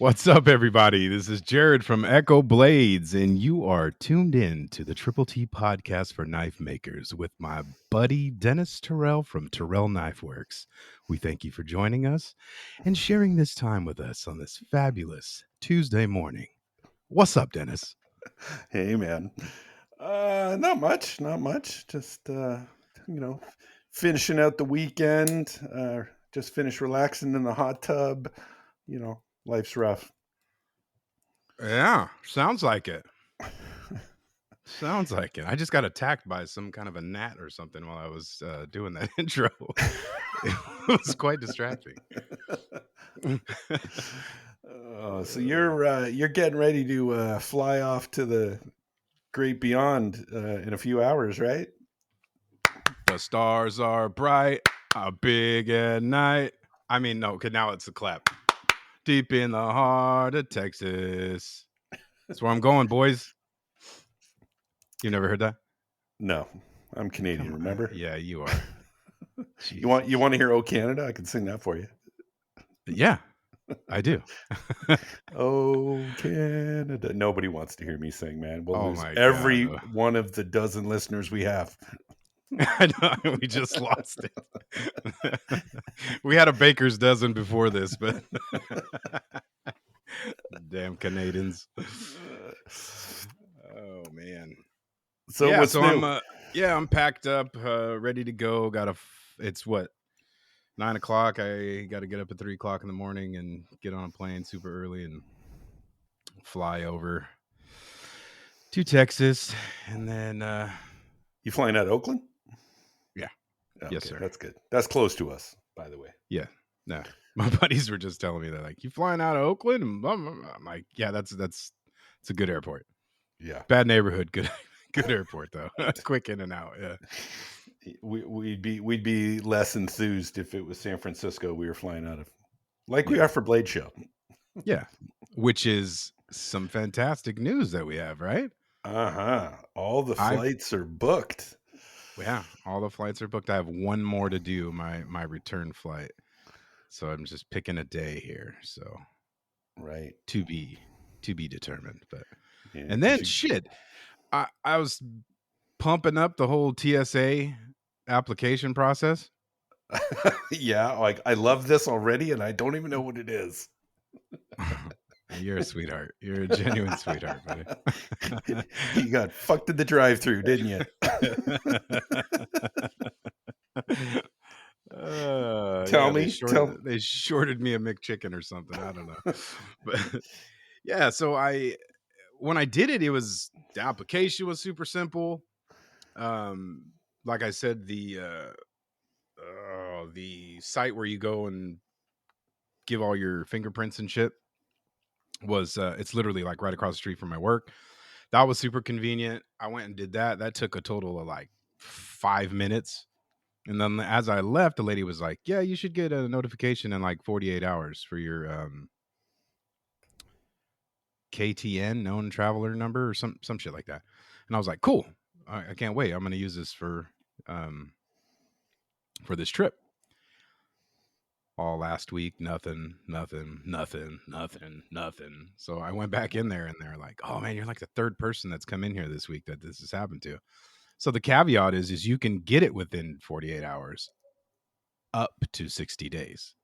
What's up, everybody? This is Jerid from Echo Blades, and you are tuned in to the Triple T podcast for knife makers with my buddy Denis Tyrell from Tyrell Knifeworks. We thank you for joining us and sharing this time with us on this fabulous Tuesday morning. What's up, Denis? Hey, man. Not much. Just finishing out the weekend. Just finished relaxing in the hot tub. Life's rough. Yeah, sounds like it. Sounds like it. I just got attacked by some kind of a gnat or something while I was doing that intro. It was quite distracting. So you're getting ready to fly off to the great beyond in a few hours, right? The stars are bright, big at night. I mean, no, because now it's a clap. Deep in the heart of Texas. That's where I'm going, boys. You never heard that? No, I'm Canadian. Remember? Yeah, you are. You want to hear "Oh Canada"? I can sing that for you. Yeah, I do. Oh Canada! Nobody wants to hear me sing, man. We'll lose every one of the dozen listeners we have. I know, we just lost it. We had a baker's dozen before this, but damn Canadians. Oh man. So yeah, what's new? I'm packed up, ready to go. It's what, 9 o'clock. I got to get up at 3 o'clock in the morning and get on a plane super early and fly over to Texas, and then you flying out of Oakland? Yeah. Okay, yes, sir. That's good. That's close to us, by the way. Yeah. No, my buddies were just telling me, they're like, "You flying out of Oakland?" And I'm like, "Yeah, that's a good airport. Yeah, bad neighborhood, good airport though. Quick in and out." Yeah. We'd be less enthused if it was San Francisco we were flying out of, like we are for Blade Show. Yeah, which is some fantastic news that we have, right? All the flights are booked. Yeah, all the flights are booked. I have one more to do, my return flight. So I'm just picking a day here. So right, to be determined. But and then shit, I was pumping up the whole TSA application process. Yeah, like I love this already, and I don't even know what it is. You're a sweetheart. You're a genuine sweetheart, buddy. You got fucked in the drive-thru, didn't you? Tell me. They shorted me a McChicken or something. I don't know. But yeah, so when I did it, the application was super simple. Like I said, the site where you go and give all your fingerprints and shit was it's literally like right across the street from my work. That was super convenient. I went and did that. That took a total of like 5 minutes. And then as I left, the lady was like, "Yeah, you should get a notification in like 48 hours for your KTN, known traveler number, or some shit like that." And I was like, "Cool. I can't wait. I'm going to use this for this trip." All last week, nothing. So I went back in there, and they're like, "Oh man, you're like the third person that's come in here this week that this has happened to." So the caveat is you can get it within 48 hours, up to 60 days.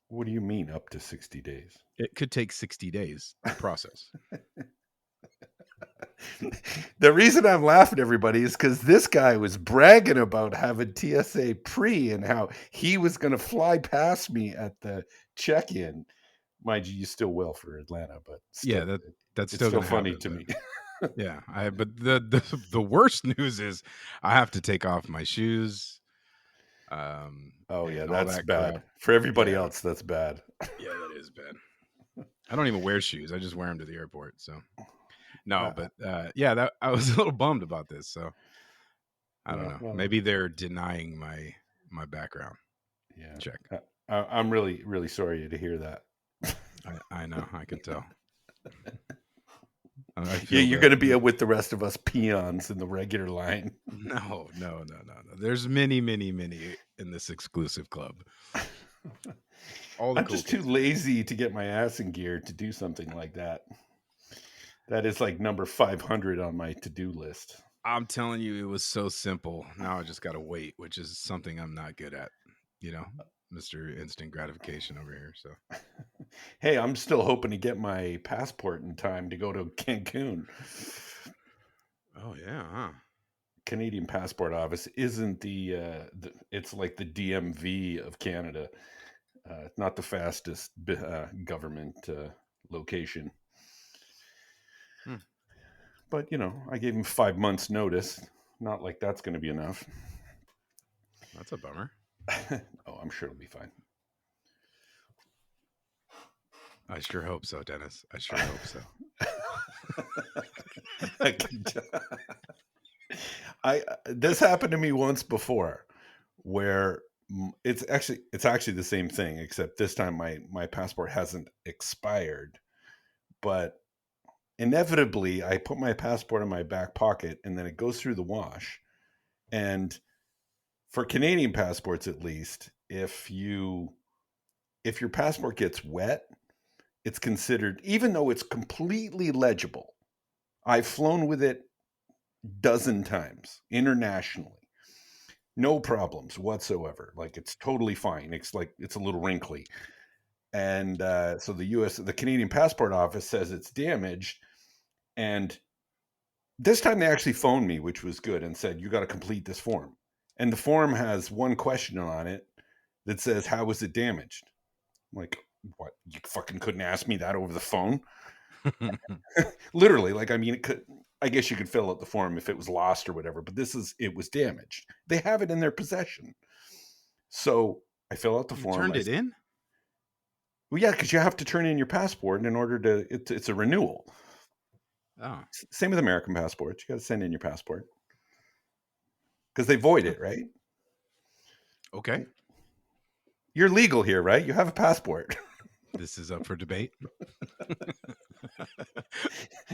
What do you mean up to 60 days? It could take 60 days to process. The reason I'm laughing, everybody, is because this guy was bragging about having TSA pre and how he was going to fly past me at the check-in. Mind you still will for Atlanta, but still, yeah, that's still funny happen, to me. Yeah, but the worst news is I have to take off my shoes. Oh yeah, that's bad for everybody else. That's bad. Yeah, that is bad. I don't even wear shoes. I just wear them to the airport. So no, but yeah, I was a little bummed about this. So I don't know. Well, maybe they're denying my background check. I'm really, really sorry to hear that. I know. I can tell. Yeah, you're going to be with the rest of us peons in the regular line. No. There's many in this exclusive club. All the I'm cool just too kids. lazy to get my ass in gear to do something like that. That is like number 500 on my to-do list. I'm telling you, it was so simple. Now I just gotta wait, which is something I'm not good at. You know, Mr. Instant Gratification over here. So, Hey, I'm still hoping to get my passport in time to go to Cancun. oh yeah, huh? Canadian Passport Office isn't it's like the DMV of Canada. Not the fastest government location. Hmm, But, I gave him 5 months notice. Not like that's going to be enough. that's a bummer. Oh, I'm sure it'll be fine. I sure hope so, Dennis. I sure hope so. This happened to me once before, where it's actually the same thing, except this time my passport hasn't expired, but inevitably I put my passport in my back pocket and then it goes through the wash. And for Canadian passports, at least, if your passport gets wet, it's considered, even though it's completely legible. I've flown with it dozen times internationally, no problems whatsoever. Like, it's totally fine. It's like it's a little wrinkly, and so the Canadian Passport Office says it's damaged, and this time they actually phoned me, which was good, and said, you got to complete this form. And the form has one question on it that says, how was it damaged? I'm like, what? You fucking couldn't ask me that over the phone? Literally, like, I mean, I guess you could fill out the form if it was lost or whatever, but it was damaged. They have it in their possession. So I fill out the You form. turned it in? Well, yeah, because you have to turn in your passport in order to, it's a renewal. Oh, Same with American passports. You got to send in your passport because they void it, right? okay. You're legal here, right? You have a passport. This is up for debate.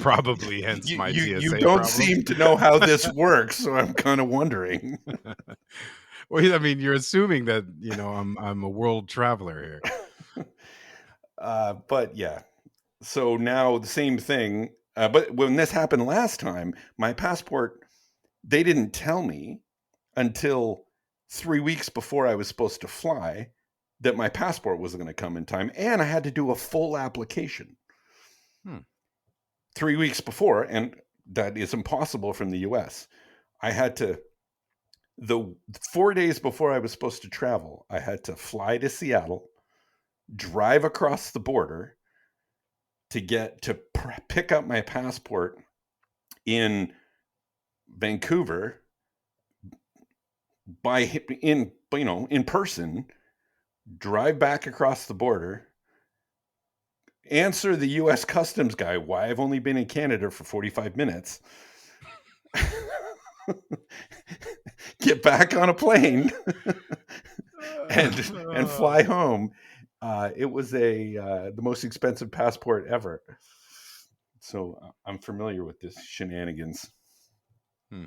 Probably, hence my You TSA don't problem. seem to know how this works, so I'm kind of wondering. Well, I mean, you're assuming that I'm a world traveler here. But yeah, so now the same thing. But when this happened last time, my passport, they didn't tell me until 3 weeks before I was supposed to fly that my passport wasn't going to come in time, and I had to do a full application Hmm. 3 weeks before, and that is impossible from the US. I had to, the 4 days before I was supposed to travel, I had to fly to Seattle, drive across the border to pick up my passport in Vancouver in person, drive back across the border, answer the US customs guy why I've only been in Canada for 45 minutes. Get back on a plane and fly home. It was the most expensive passport ever. So I'm familiar with this shenanigans. Hmm.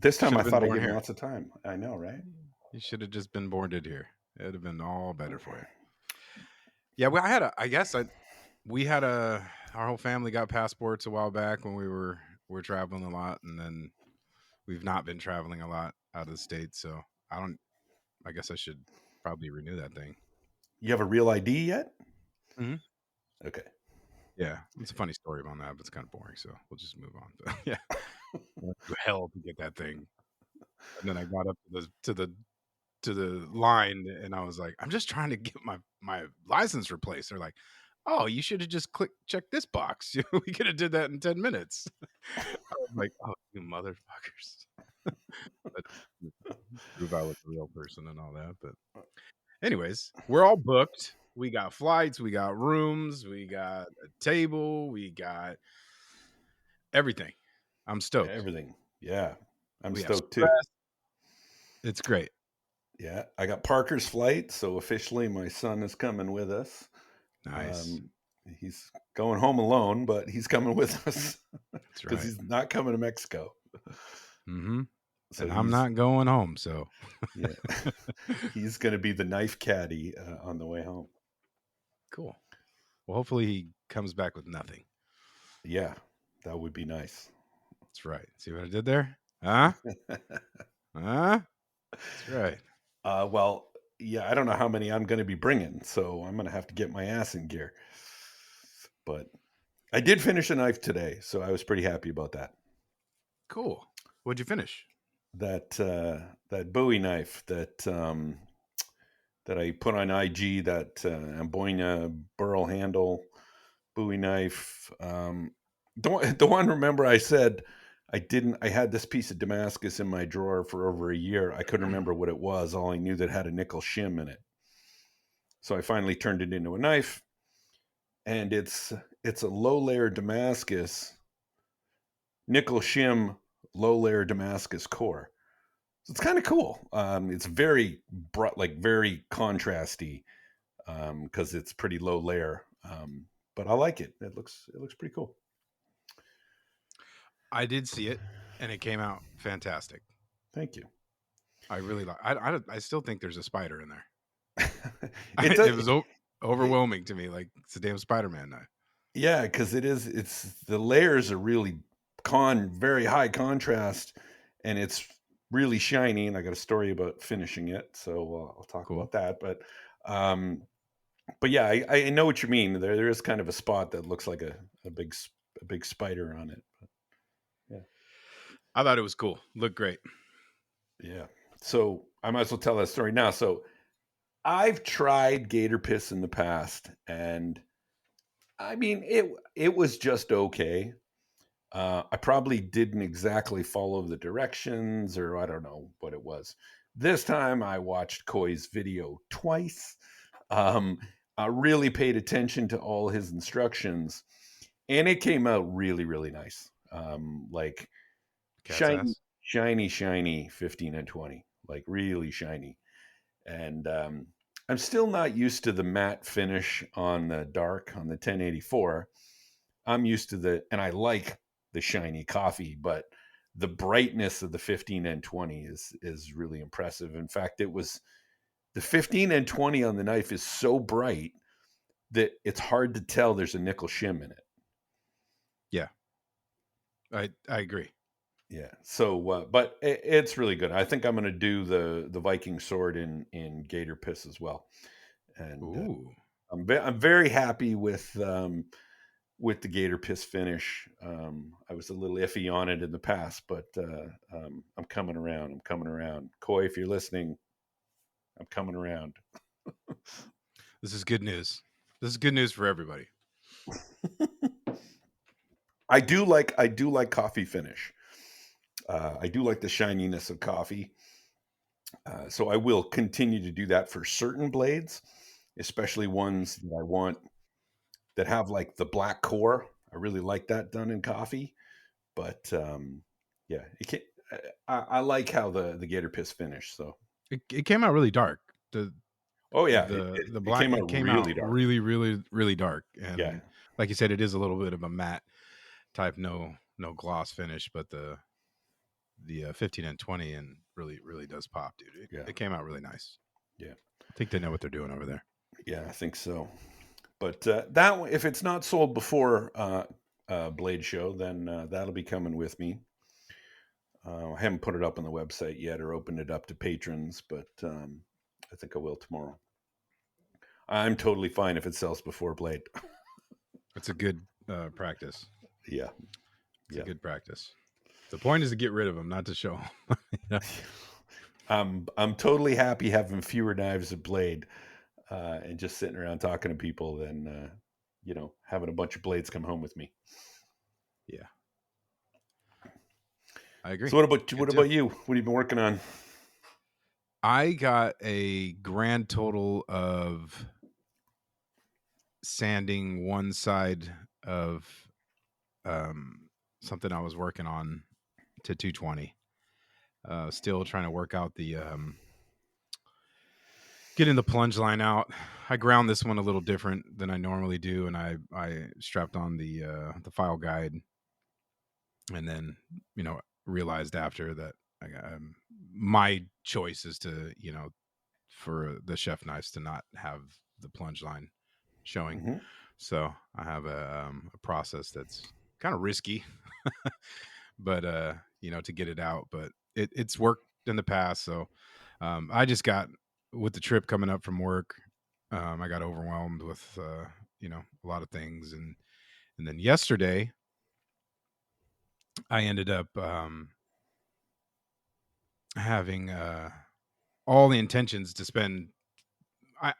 This time Should I have been thought I born gave him here. lots of time. I know, right? You should have just been born here. It'd have been all better for you. Yeah, well, our whole family got passports a while back when we're traveling a lot, and then we've not been traveling a lot out of the state. So I guess I should probably renew that thing. You have a real ID yet? Hmm. Okay. Yeah, it's a funny story about that, but it's kind of boring, so we'll just move on. But yeah, went through hell to get that thing, and then I got up to the line, and I was like, "I'm just trying to get my license replaced." They're like, "Oh, you should have just check this box. We could have did that in 10 minutes." I was like, "Oh, you motherfuckers." But prove I was a real person and all that. But anyways, we're all booked. We got flights, we got rooms, we got a table, we got everything. I'm stoked. Everything. Yeah. I'm We have stoked too. stress. It's great. Yeah. I got Parker's flight, so officially my son is coming with us. Nice. He's going home alone, but he's coming with us That's because right. he's not coming to Mexico. Mm-hmm. So and I'm not going home. So yeah, he's going to be the knife caddy on the way home. cool. Well, hopefully he comes back with nothing. Yeah, that would be nice. That's right. See what I did there? Huh? Huh? That's right. Well, yeah, I don't know how many I'm going to be bringing, so I'm going to have to get my ass in gear. But I did finish a knife today, so I was pretty happy about that. Cool. What'd you finish? That Bowie knife that I put on IG, that Amboina burl handle Bowie knife. The one, remember I said I had this piece of Damascus in my drawer for over a year. I couldn't remember what it was. All I knew that it had a nickel shim in it. So I finally turned it into a knife, and it's a low layer Damascus, nickel shim, low layer Damascus core. So it's kind of cool. It's very very contrasty, because it's pretty low layer. But I like it. It looks pretty cool. I did see it, and it came out fantastic. Thank you. I really like. I still think there's a spider in there. It does. It was overwhelming to me. Like it's a damn Spider-Man knife. Yeah, because it's the layers are really very high contrast, and it's really shiny. And I got a story about finishing it, so I'll talk Cool. about that. Um, but yeah, I know what you mean. There is kind of a spot that looks like a big spider on it. But yeah, I thought it was cool. Looked great. yeah. So I might as well tell that story now. So I've tried gator piss in the past, and I mean it was just okay. I probably didn't exactly follow the directions, or I don't know what it was. This time I watched Koi's video twice. Um, I really paid attention to all his instructions, and it came out really, really nice. Like Cat's shiny, ass. shiny 15 and 20, like really shiny. And I'm still not used to the matte finish on the dark on the 1084. I'm used to and I like the shiny coffee, but the brightness of the 15 and 20 is really impressive. In fact, it was the 15 and 20 on the knife is so bright that it's hard to tell there's a nickel shim in it. Yeah, I agree. Yeah. So, but it's really good. I think I'm going to do the Viking sword in gator piss as well, and Ooh. I'm very happy with the gator piss finish. I was a little iffy on it in the past, but I'm coming around. I'm coming around. Koi, if you're listening, I'm coming around. This is good news. This is good news for everybody. I do like coffee finish. I do like the shininess of coffee. So I will continue to do that for certain blades, especially ones that I want that have like the black core. I really like that done in coffee. But yeah, it can, I like how the gator piss finished. So It came out really dark. The oh yeah, the it black came it out came out really dark. really dark, Yeah, and like you said, it is a little bit of a matte type, no gloss finish, but the 15 and 20 and really does pop, dude. yeah, It came out really nice. yeah, I think they know what they're doing over there. yeah. I think so. But that one, if it's not sold before Blade Show, then that'll be coming with me. I haven't put it up on the website yet or opened it up to patrons, but I think I will tomorrow. I'm totally fine if it sells before Blade. It's a good practice. Yeah, It's a yeah. good practice. The point is to get rid of them, not to show them. Yeah. I'm totally happy having fewer knives of blade and just sitting around talking to people than having a bunch of blades come home with me. Yeah, I agree. So what Good too. about you? What have you been working on? I got a grand total of sanding one side of something I was working on to 220. Still trying to work out the getting the plunge line out. I ground this one a little different than I normally do, and I strapped on the file guide, and then realized after that Like, my choice is to, for the chef knives to not have the plunge line showing. Mhm. So I have a process that's kind of risky, but to get it out. But it's worked in the past. So I just got with the trip coming up from work. I got overwhelmed with a lot of things, and then yesterday I ended up having all the intentions to spend.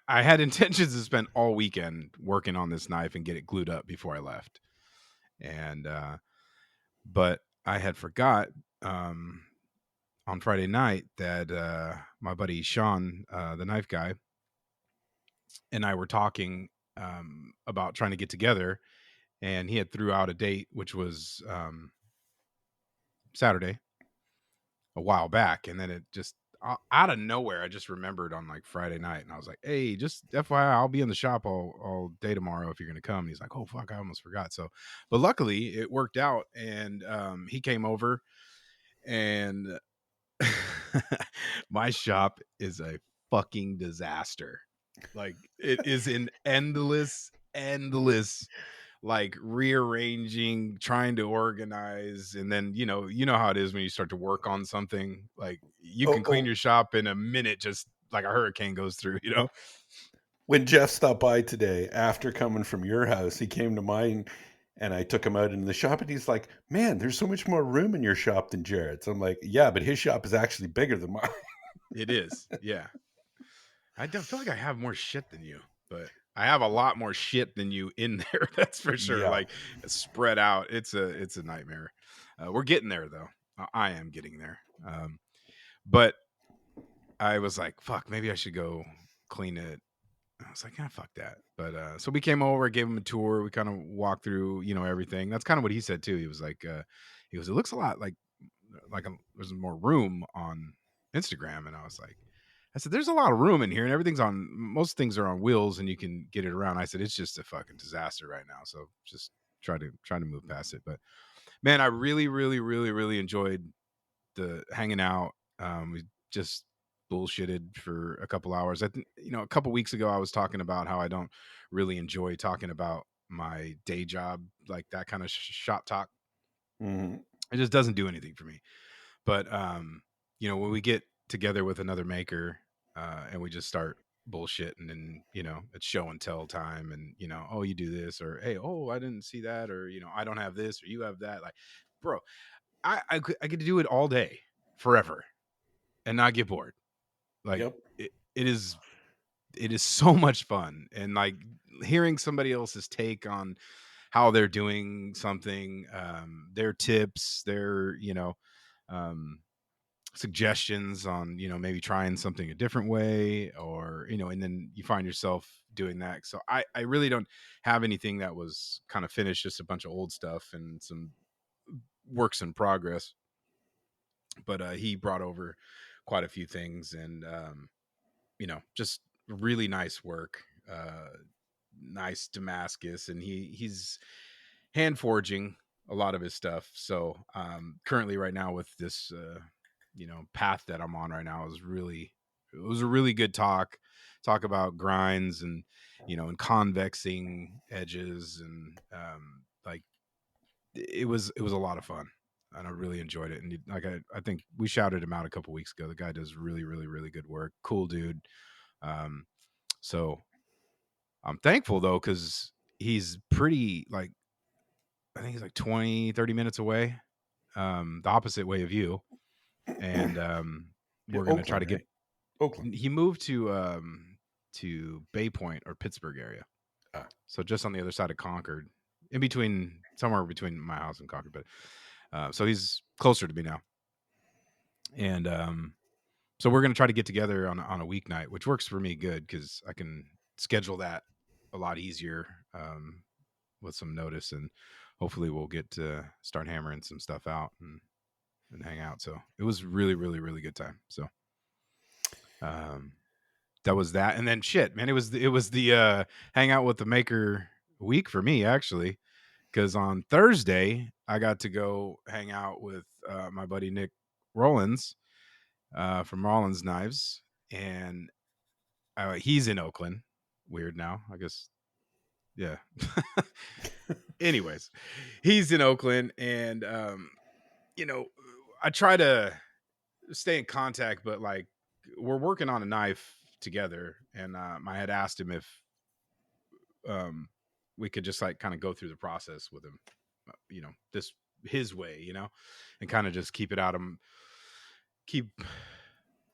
I had intentions to spend all weekend working on this knife and get it glued up before I left, and but I had forgot um, on Friday night that my buddy Sean, the knife guy, and I were talking about trying to get together, and he had threw out a date, which was Saturday, a while back, and then it just out of nowhere, I just remembered on like Friday night, and I was like, "Hey, just FYI, I'll be in the shop all day tomorrow if you're gonna come." And he's like, "Oh fuck, I almost forgot." So, but luckily it worked out, and he came over, and my shop is a fucking disaster. Like it is an endless like rearranging, trying to organize, and then you know how it is when you start to work on something. Like you Oh, can clean oh, your shop in a minute, just like a hurricane goes through. when Jeff stopped by today after coming from your house, he came to mine and I took him out into the shop and he's like, "Man, there's so much more room in your shop than Jared's." I'm like, "Yeah, but his shop is actually bigger than mine." It is, yeah. I don't feel like I have more shit than you, but I have a lot more shit than you in there. That's for sure. Yeah. Like spread out, it's a nightmare. We're getting there though. I am getting there. But I was like, fuck, maybe I should go clean it. I was like, ah, fuck that. But so we came over, gave him a tour. We kind of walked through, everything. That's kind of what he said too. He was like, it looks a lot like there's more room on Instagram, and I was like, I said, there's a lot of room in here, and everything's on. Most things are on wheels, and you can get it around. I said, it's just a fucking disaster right now. So just try to move past it. But man, I really, really, really, really enjoyed the hanging out. We just bullshitted for a couple hours. I think a couple weeks ago I was talking about how I don't really enjoy talking about my day job, like that kind of shop talk. Mhm. It just doesn't do anything for me. But when we get together with another maker and we just start bullshitting, and it's show and tell time, and oh, you do this, or hey, oh, I didn't see that, or I don't have this, or you have that. Like, bro, I get to do it all day, forever, and not get bored. Like Yep. it is so much fun, and like hearing somebody else's take on how they're doing something, their tips, their um, suggestions on maybe trying something a different way, or and then you find yourself doing that. So I really don't have anything that was kind of finished, just a bunch of old stuff and some works in progress. But he brought over quite a few things, and just really nice work. Nice Damascus, and he's hand forging a lot of his stuff. So currently, right now, with this path that I'm on right now, it was a really good talk about grinds, and and convexing edges, and like it was a lot of fun, and I really enjoyed it. And like I think we shouted him out a couple weeks ago. The guy does really, really, really good work. Cool dude. Um, so I'm thankful though, because he's pretty like, I think he's like 20-30 minutes away, the opposite way of you. And Yeah, we're gonna try Oakland, to get. right? Oakland. He moved to Bay Point or Pittsburgh area, Ah. so just on the other side of Concord, in between, somewhere between my house and Concord. But so he's closer to me now, and so we're gonna try to get together on a weeknight, which works for me good because I can schedule that a lot easier with some notice, and hopefully we'll get to start hammering some stuff out and hang out. So it was really, really, really good time. So um, that was that, and then shit, man, it was the hang out with the maker week for me, actually, because on Thursday I got to go hang out with my buddy Nick Rollins from Rollins Knives, and he's in Oakland. Weird now, I guess. Yeah. Anyways, he's in Oakland, and you know, I try to stay in contact, but like we're working on a knife together, and I had asked him if um we could just like kind of go through the process with him, this his way, and kind of just keep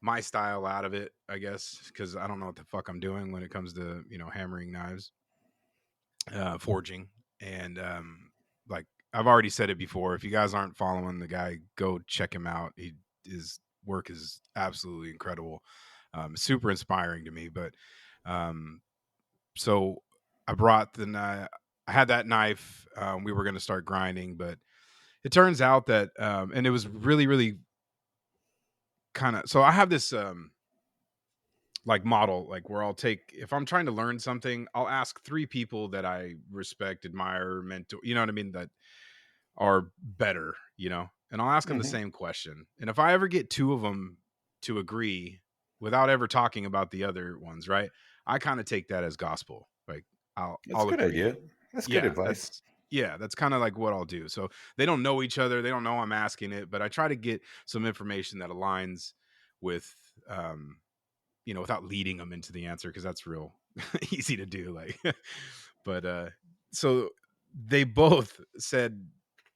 my style out of it, I guess, because I don't know what the fuck I'm doing when it comes to hammering knives, forging, and like I've already said it before. If you guys aren't following the guy, go check him out. His work is absolutely incredible, super inspiring to me. But um, so I brought I had that knife. We were going to start grinding, but it turns out that and it was really really kind of, so I have this like model, like where I'll take, if I'm trying to learn something, I'll ask three people that I respect, admire, mentor, you know what I mean, that are better, and I'll ask them the Hmm. same question. And if I ever get two of them to agree without ever talking about the other ones, right? I kind of take that as gospel. Like That's a I'll good idea. agree. That's good Yeah, advice. that's kind of like what I'll do. So they don't know each other, they don't know I'm asking it, but I try to get some information that aligns with without leading them into the answer, because that's real easy to do. Like, but so they both said,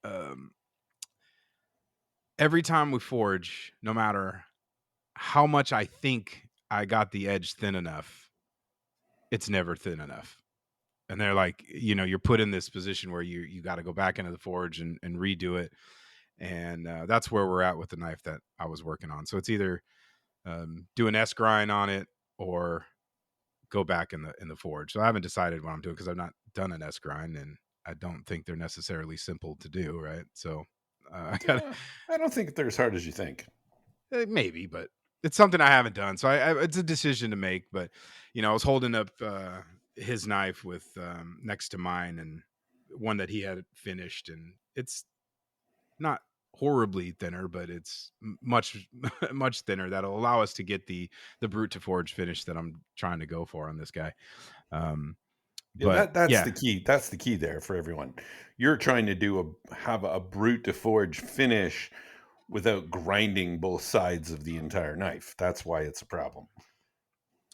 um, every time we forge, no matter how much I think I got the edge thin enough, it's never thin enough. And they're like, you're put in this position where you got to go back into the forge and redo it. And that's where we're at with the knife that I was working on. So it's either do an S grind on it or go back in the forge. So I haven't decided what I'm doing because I've not done an S grind, and I don't think they're necessarily simple to do. Right. So I got I don't think they're as hard as you think. maybe, but it's something I haven't done. So it's a decision to make. But I was holding up his knife with next to mine, and one that he had finished, and it's not horribly thinner, but it's much much thinner. That'll allow us to get the brute to forge finish that I'm trying to go for on this guy. Um, Yeah, but that's yeah, the key. That's the key there for everyone. You're trying to have a brute to forge finish without grinding both sides of the entire knife. That's why it's a problem.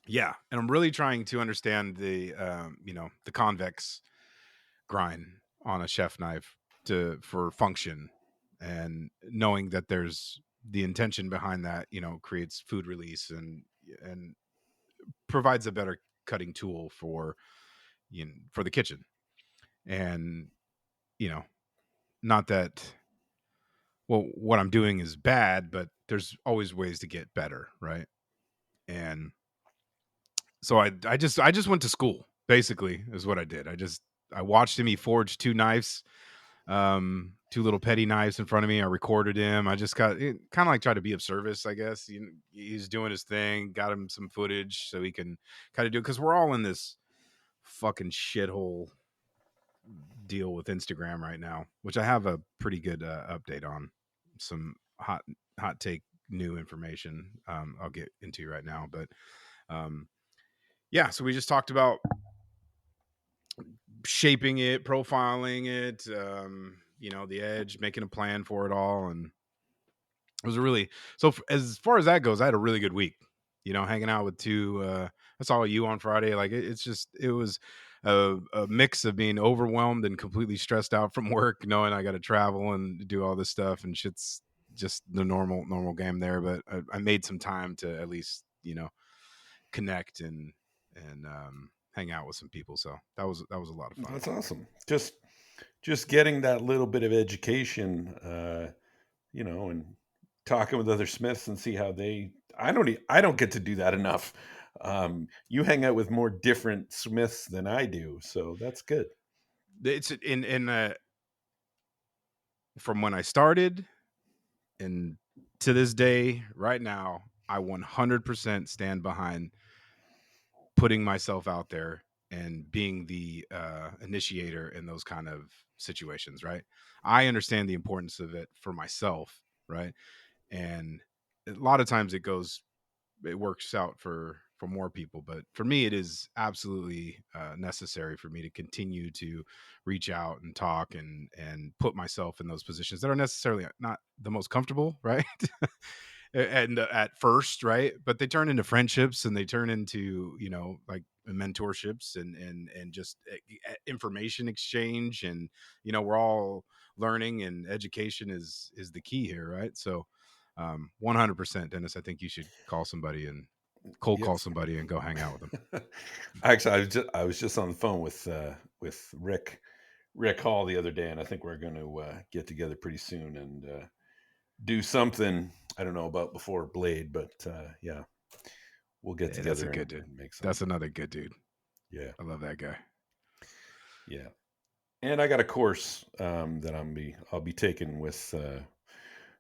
yeah, and I'm really trying to understand the convex grind on a chef knife to for function, and knowing that there's the intention behind that, creates food release and provides a better cutting tool for the kitchen. And you know not that, well, what I'm doing is bad, but there's always ways to get better, right? And so I just went to school, basically, is what I did. I watched him. He forged two knives, two little petty knives in front of me. I recorded him. I just got kind of like try to be of service, I guess. He's doing his thing. Got him some footage so he can kind of do it, because we're all in this fucking shithole deal with Instagram right now, which I have a pretty good update on, some hot take new information I'll get into right now. But um, yeah, so we just talked about shaping it, profiling it, the edge, making a plan for it all. And it was a really, as far as that goes, I had a really good week. Hanging out with two. I saw you on Friday. Like it was a mix of being overwhelmed and completely stressed out from work, knowing I got to travel and do all this stuff, and shit's just the normal game there. But I made some time to at least connect and hang out with some people. So that was a lot of fun. That's awesome. Just getting that little bit of education, and talking with other Smiths and see how they. I don't get to do that enough. You hang out with more different Smiths than I do, so that's good. It's in from when I started and to this day, right now, I 100% stand behind putting myself out there and being the initiator in those kind of situations. Right, I understand the importance of it for myself. Right, and a lot of times it works out for more people, but for me it is absolutely necessary for me to continue to reach out and talk and put myself in those positions that are necessarily not the most comfortable, right? And at first, right, but they turn into friendships, and they turn into, like mentorships, and just information exchange, and we're all learning, and education is the key here, right? So 100%, Dennis, I think you should call somebody and cold call Yes. somebody and go hang out with them. Actually, I was just on the phone with Rick Hall the other day, and I think we're going to get together pretty soon and do something. I don't know about before Blade, but yeah, we'll get Hey, that's a together good and, dude. and make That's something. another good dude. Yeah, I love that guy. yeah. And I got a course that I'll be taking with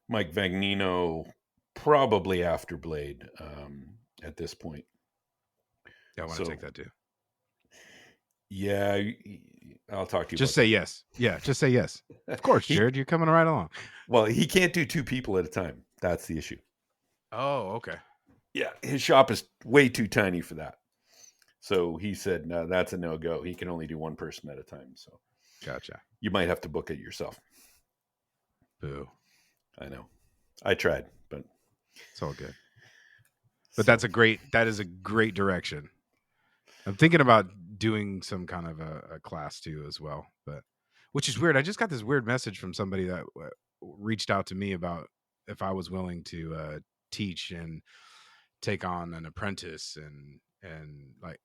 Mike Vagnino probably after Blade at this point. Yeah, I want to take So that too. yeah, I'll talk to you Just about say that. yes. Yeah, just say yes. Of course, he Jerid, you're coming right along. Well, he can't do two people at a time. That's the issue. Oh, okay. Yeah, his shop is way too tiny for that. So he said, no, that's a no go. He can only do one person at a time. So Gotcha. you might have to book it yourself. Boo. I know. I tried, but It's all good. But so that is a great direction. I'm thinking about doing some kind of a class too as well, but which is weird. I just got this weird message from somebody that reached out to me about if I was willing to teach and take on an apprentice, and like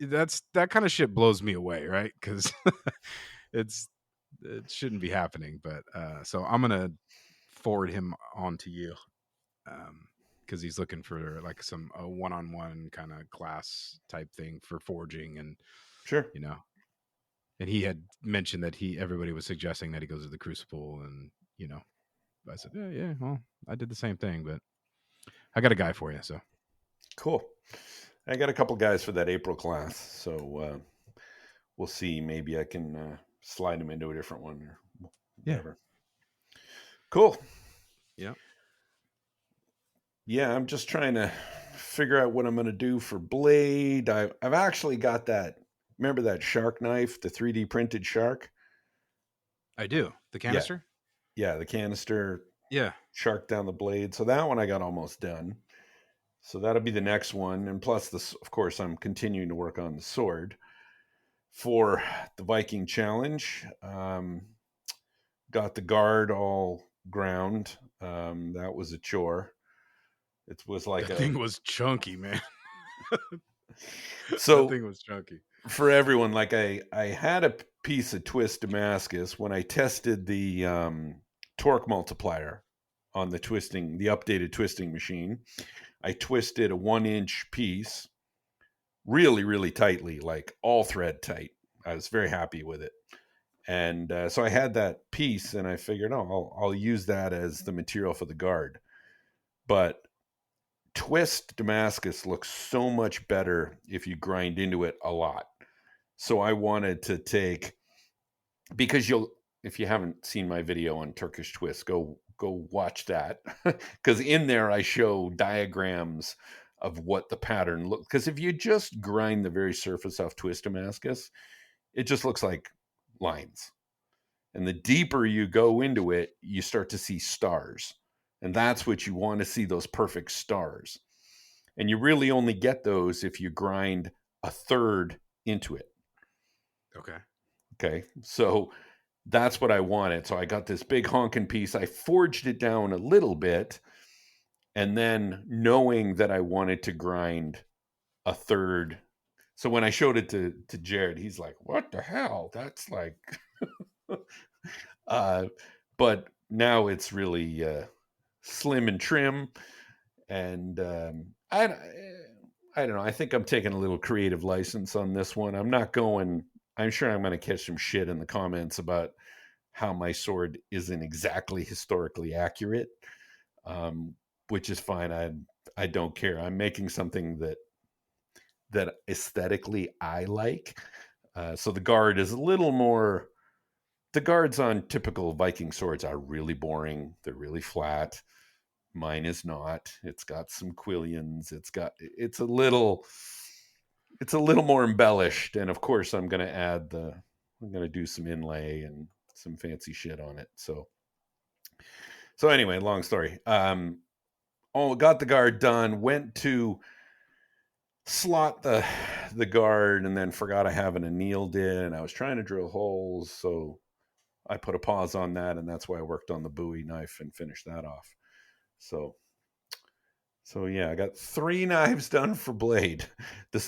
that's that kind of shit blows me away, right? Because it's it shouldn't be happening, but so I'm gonna forward him on to you, because he's looking for like some a one-on-one kind of class type thing for forging, and sure. you know and he had mentioned that everybody was suggesting that he goes to the Crucible, and I said, yeah, well, I did the same thing, but I got a guy for you. So Cool. I got a couple guys for that April class. So we'll see. Maybe I can slide them into a different one or yeah. whatever. Cool. Yeah. Yeah, I'm just trying to figure out what I'm going to do for Blade. I've actually got that. Remember that shark knife, the 3D printed shark? I do. The Yeah, canister. yeah, the canister Yeah. shark down the blade. So that one I got almost done. So that'll be the next one. And plus, this, of course, I'm continuing to work on the sword for the Viking Challenge. Got the guard all ground. That was a chore. It was like That a thing was chunky, man. That so thing was chunky. for everyone. Like I had a piece of twist Damascus when I tested the torque multiplier on the updated twisting machine. I twisted a 1-inch piece really, really tightly, like all thread tight. I was very happy with it. And so I had that piece, and I figured, oh, I'll use that as the material for the guard. But twist Damascus looks so much better if you grind into it a lot. So I wanted to take, because if you haven't seen my video on Turkish twist, go watch that, because in there I show diagrams of what the pattern looks. Because if you just grind the very surface off twist Damascus, it just looks like lines. And the deeper you go into it, you start to see stars. And that's what you want to see, those perfect stars. And you really only get those if you grind a third into it. Okay. Okay. So that's what I wanted. So I got this big honking piece. I forged it down a little bit. And then knowing that I wanted to grind a third. So when I showed it to Jerid, he's like, what the hell? That's like, but now it's really slim and trim. And I don't know. I think I'm taking a little creative license on this one. I'm sure I'm going to catch some shit in the comments about how my sword isn't exactly historically accurate, which is fine. I don't care. I'm making something that aesthetically I like. So the guard is a little more. The guards on typical Viking swords are really boring. They're really flat. Mine is not. It's got some quillions. It's a little more embellished, and of course I'm going to do some inlay and some fancy shit on it. So anyway, long story. Got the guard done, went to slot the guard, and then forgot I have an annealed in. I was trying to drill holes, so I put a pause on that, and that's why I worked on the Bowie knife and finished that off. So yeah, I got 3 knives done for blade. The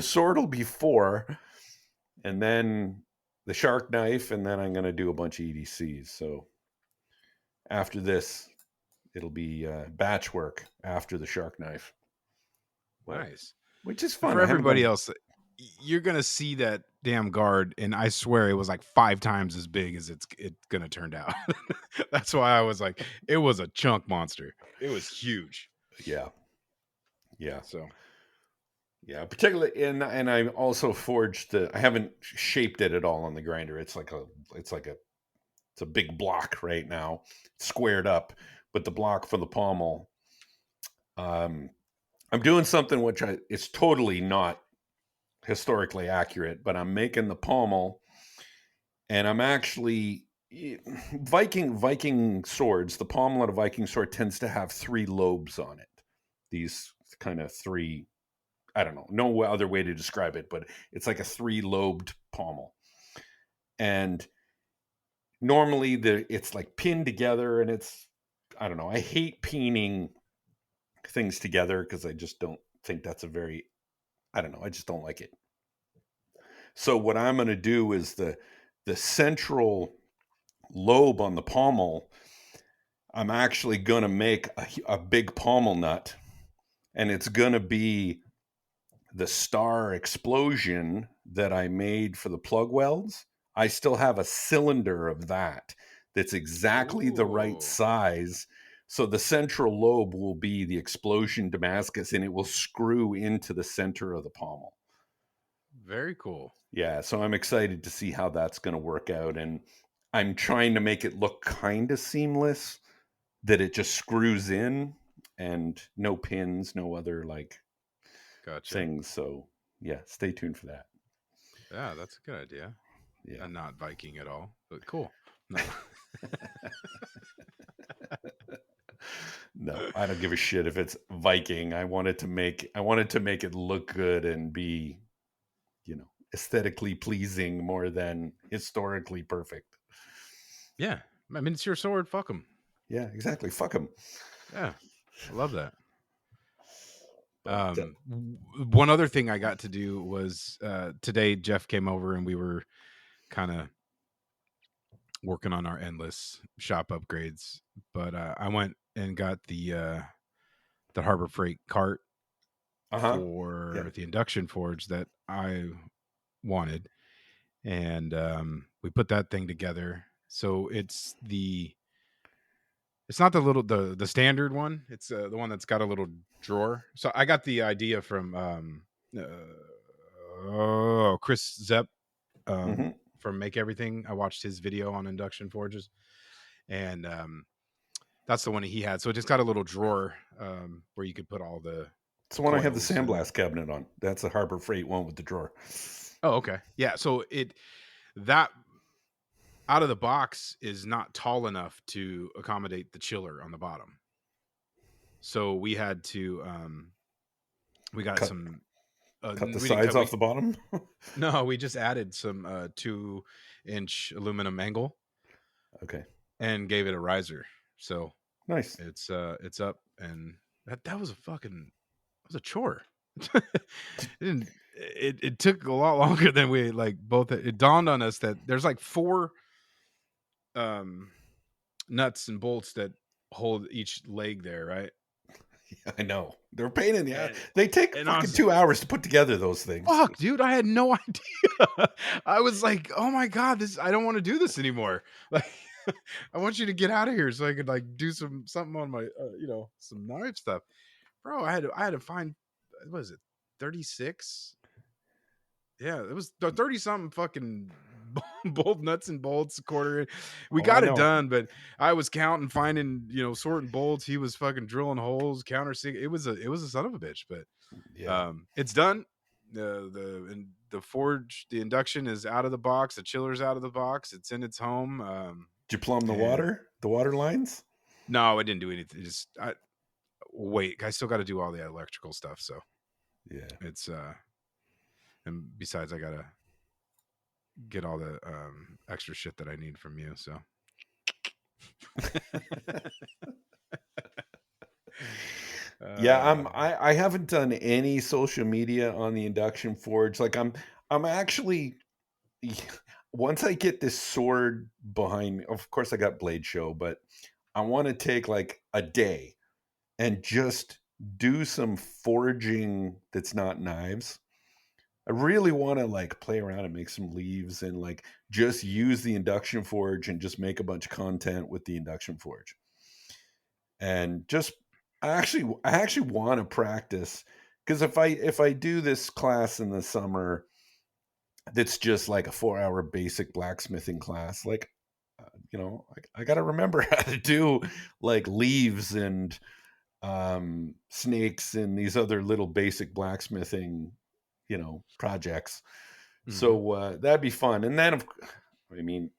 sword will be 4, and then the shark knife, and then I'm going to do a bunch of EDCs. So after this, it'll be batch work after the shark knife. But, Nice. which is And fun. for I haven't everybody done. else, you're gonna see that damn guard, and I swear it was like 5 times as big as it's gonna turn out. That's why I was like, it was a chunk monster. It was huge. Yeah. So Yeah, particularly, and I also forged I haven't shaped it at all on the grinder. It's a big block right now, squared up, but the block for the pommel, I'm doing something which it's totally not historically accurate, but I'm making the pommel, and I'm actually Viking swords. The pommel of a Viking sword tends to have 3 lobes on it. These kind of 3. I don't know, no other way to describe it, but it's like a 3-lobed pommel. And normally it's like pinned together, and I don't know. I hate pinning things together because I just don't think that's I don't know. I just don't like it. So what I'm going to do is the central lobe on the pommel, I'm actually going to make a big pommel nut, and it's going to be the star explosion that I made for the plug welds. I still have a cylinder of that's exactly the right ooh, size. So the central lobe will be the explosion Damascus, and it will screw into the center of the pommel. very cool. Yeah, so I'm excited to see how that's going to work out. And I'm trying to make it look kind of seamless, that it just screws in and no pins, no other Gotcha. things. So yeah, stay tuned for that. Yeah, that's a good idea. Yeah. And not Viking at all, but cool. No. No, I don't give a shit if it's Viking. I wanted to make it look good and be, aesthetically pleasing more than historically perfect. Yeah. I mean, it's your sword. Fuck them. Yeah, exactly. Fuck them. Yeah. I love that. But One other thing I got to do was today Jeff came over and we were kind of working on our endless shop upgrades. But I went and got the Harbor Freight cart yeah. for the induction forge that I wanted, and we put that thing together. So it's not the standard one. It's the one that's got a little drawer. So I got the idea from Chris Zepp Hmm. from Make Everything. I watched his video on induction forges, and that's the one he had. So it just got a little drawer where you could put all the It's the one I have the coils and. sandblast cabinet on. That's the Harbor Freight one with the drawer. Oh, okay, yeah. So that out of the box is not tall enough to accommodate the chiller on the bottom. So we had to we got Cut some cut the we didn't sides cut off we the bottom. no, we just added some 2-inch aluminum angle Okay. and gave it a riser. So Nice. it's up, and that was a chore. It took a lot longer than we like both. It dawned on us that there's like 4 um nuts and bolts that hold each leg there, right? I know. They're a pain in the ass. And They take and I fucking was 2 hours to put together those things. fuck, dude, I had no idea. I was like, "Oh my god, this I don't want to do this anymore." Like I want you to get out of here so I could like do something on my some knife stuff. Bro, I had to find what is it? 36? Yeah, it was the 30 something fucking both nuts and bolts, quarter. We Oh, I got it know. done, but I was counting, finding, sorting bolts. He was fucking drilling holes, It was a son of a bitch, but Yeah. it's done. The forge, the induction is out of the box. The chiller's out of the box. It's in its home. Did you plumb And the water lines? no, I didn't do anything. Wait. I still got to do all the electrical stuff. So Yeah. it's and besides, I gotta get all the extra shit that I need from you. So Yeah, uh, I haven't done any social media on the induction forge. Like I'm actually once I get this sword behind me, of course I got Blade Show, but I want to take like a day and just do some forging that's not knives. I really want to like play around and make some leaves and like just use the induction forge and just make a bunch of content with the induction forge. And just I actually want to practice because if I do this class in the summer that's just like a 4-hour basic blacksmithing class, like I got to remember how to do like leaves and snakes and these other little basic blacksmithing projects. mhm. So that'd be fun. And then I mean,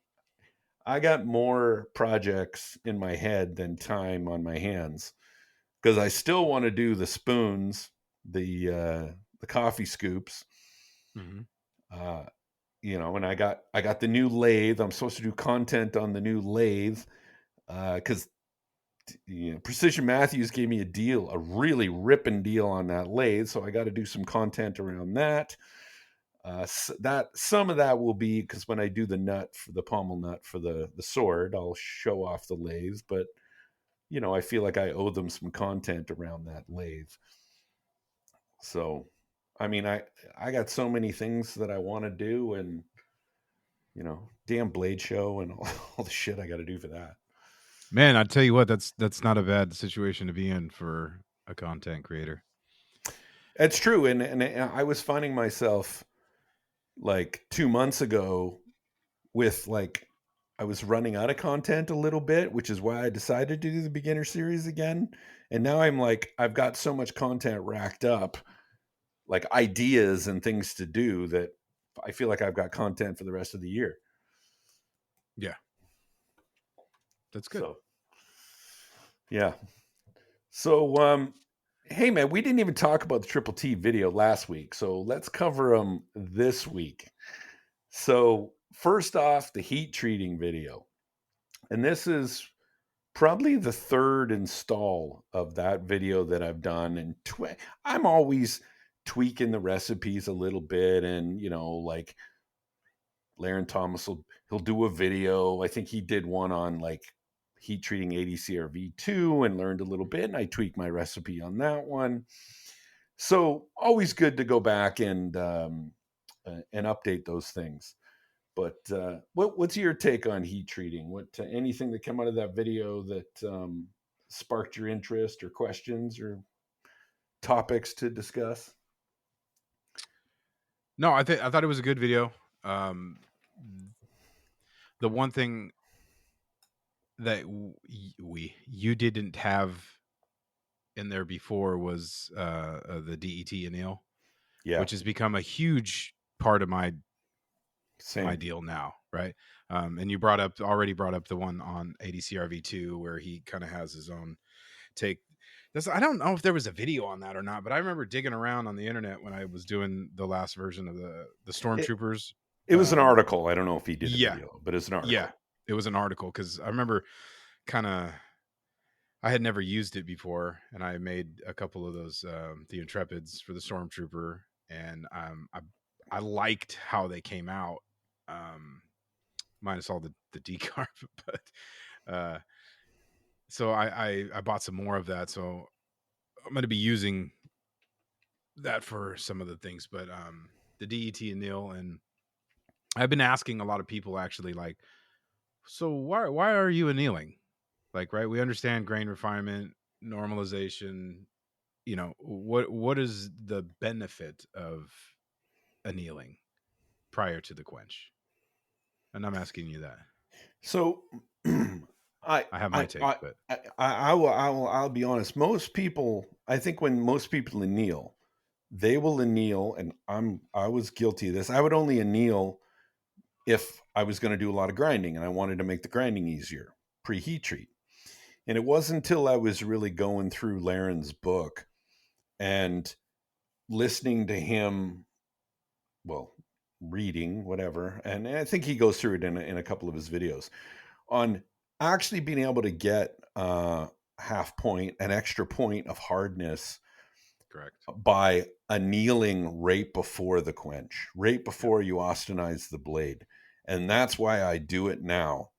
I got more projects in my head than time on my hands because I still want to do the spoons, the coffee scoops, Mhm. uh, and I got the new lathe. I'm supposed to do content on the new lathe because Precision Matthews gave me a deal, a really ripping deal on that lathe. So I got to do some content around that. That some of that will be because when I do the nut for the pommel nut for the sword, I'll show off the lathe. But I feel like I owe them some content around that lathe. So, I mean, I got so many things that I want to do, and damn Blade Show and all the shit I got to do for that. Man, I tell you what, that's not a bad situation to be in for a content creator. It's true, and I was finding myself like 2 months ago with like I was running out of content a little bit, which is why I decided to do the beginner series again. And now I'm like, I've got so much content racked up, like ideas and things to do that I feel like I've got content for the rest of the year. Yeah, that's good. So, yeah. So, hey man, we didn't even talk about the Triple T video last week. So let's cover them this week. So, first off, the heat treating video. And this is probably the third install of that video that I've done. And I'm always tweaking the recipes a little bit. And, like Laren Thomas he'll do a video. I think he did one on like heat treating ADCRV2 and learned a little bit. And I tweaked my recipe on that one. So always good to go back and update those things. But what's your take on heat treating? What anything that came out of that video that sparked your interest or questions or topics to discuss? No, I thought it was a good video. Um, the one thing that you didn't have in there before was the DET anneal, Yeah, which has become a huge part of my same. deal now, right? And you already brought up the one on ADCRV2 where he kind of has his own take. I don't know if there was a video on that or not, but I remember digging around on the internet when I was doing the last version of the It, Stormtroopers. it was an article. I don't know if he did a Yeah, video, but it's an yeah, article. it was an article because I remember kind of I had never used it before, and I made a couple of those the Intrepids for the Stormtrooper, and I liked how they came out, um, minus all the decarb, but uh, so I bought some more of that, so I'm going to be using that for some of the things, but the DET and Neil, and I've been asking a lot of people actually, like, so why are you annealing? Like, right? We understand grain refinement, normalization. What is the benefit of annealing prior to the quench? And I'm asking you that. So I I have my I take, I but I'll be honest. Most people, I think, when most people anneal, they will anneal, and I was guilty of this. I would only anneal if I was going to do a lot of grinding and I wanted to make the grinding easier pre-heat treat. And it wasn't until I was really going through Laren's book and listening to him, well, reading, whatever, and I think he goes through it in a couple of his videos, on actually being able to get half point, an extra point of hardness correct. by annealing right before the quench, right Yep. before you austinize the blade. And that's why I do it now.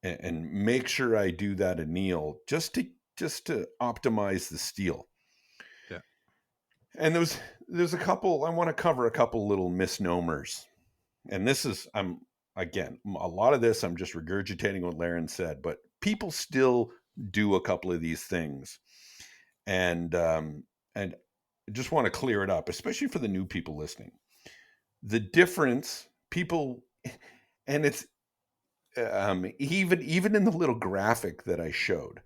And make sure I do that anneal just to optimize the steel. Yeah. And there's a couple, I want to cover a couple little misnomers. And this is, again, a lot of this I'm just regurgitating what Laren said, but people still do a couple of these things. And I just want to clear it up, especially for the new people listening. The difference, people, and it's even in the little graphic that I showed,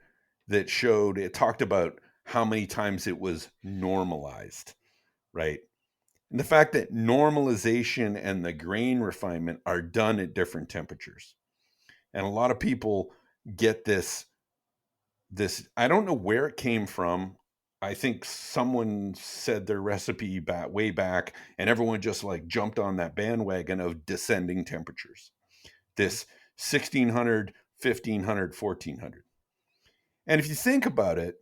it talked about how many times it was normalized, right? And the fact that normalization and the grain refinement are done at different temperatures. And a lot of people get this, I don't know where it came from. I think someone said their recipe way back, and everyone just like jumped on that bandwagon of descending temperatures. Mhm. This 1600, 1500, 1400. And if you think about it,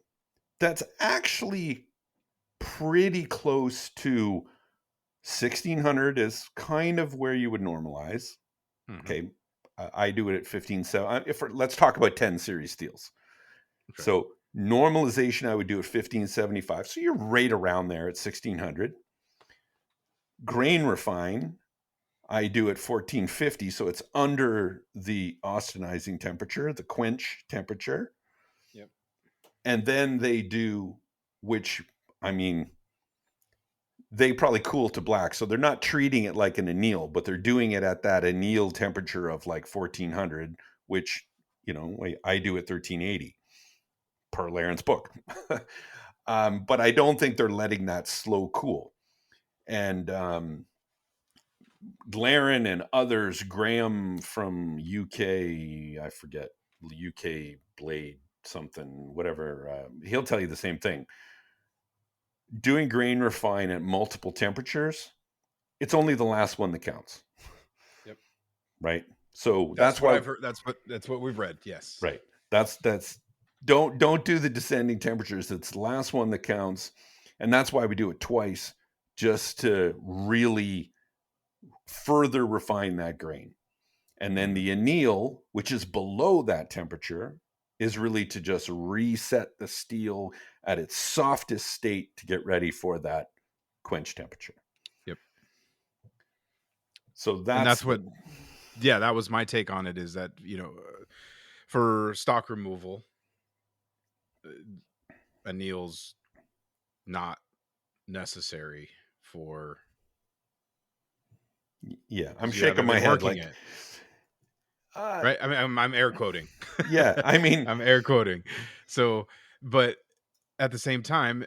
that's actually pretty close to 1600 is kind of where you would normalize. Mhm. Okay. I do it at 15.7. Let's talk about 10 series steels. Sure. So normalization, I would do at 1575. So you're right around there at 1600. Grain refine, I do at 1450. So it's under the austenizing temperature, the quench temperature. Yep. And then they do, which, I mean, they probably cool to black. So they're not treating it like an anneal, but they're doing it at that anneal temperature of like 1400, which, I do at 1380 per Laren's book. But I don't think they're letting that slow cool. And Laren and others, Graham from UK, I forget, UK Blade something, whatever, he'll tell you the same thing. Doing grain refine at multiple temperatures, it's only the last one that counts. Yep. Right. So That's that's what why, I've heard. That's what we've read. Yes. right. That's don't do the descending temperatures. It's the last one that counts. And that's why we do it twice, just to really further refine that grain. And then Mhm. the anneal, which is below that temperature, is really to just reset the steel at its softest state to get ready for that quench temperature. Yep. So And that's that's the, what. Yeah, that was my take on it. Is that for stock removal, uh, anneal's not necessary for yeah, I'm because you shaking haven't my been head working like, it, uh, right? I mean, I'm air quoting. yeah, I mean, I'm air quoting. So, but at the same time,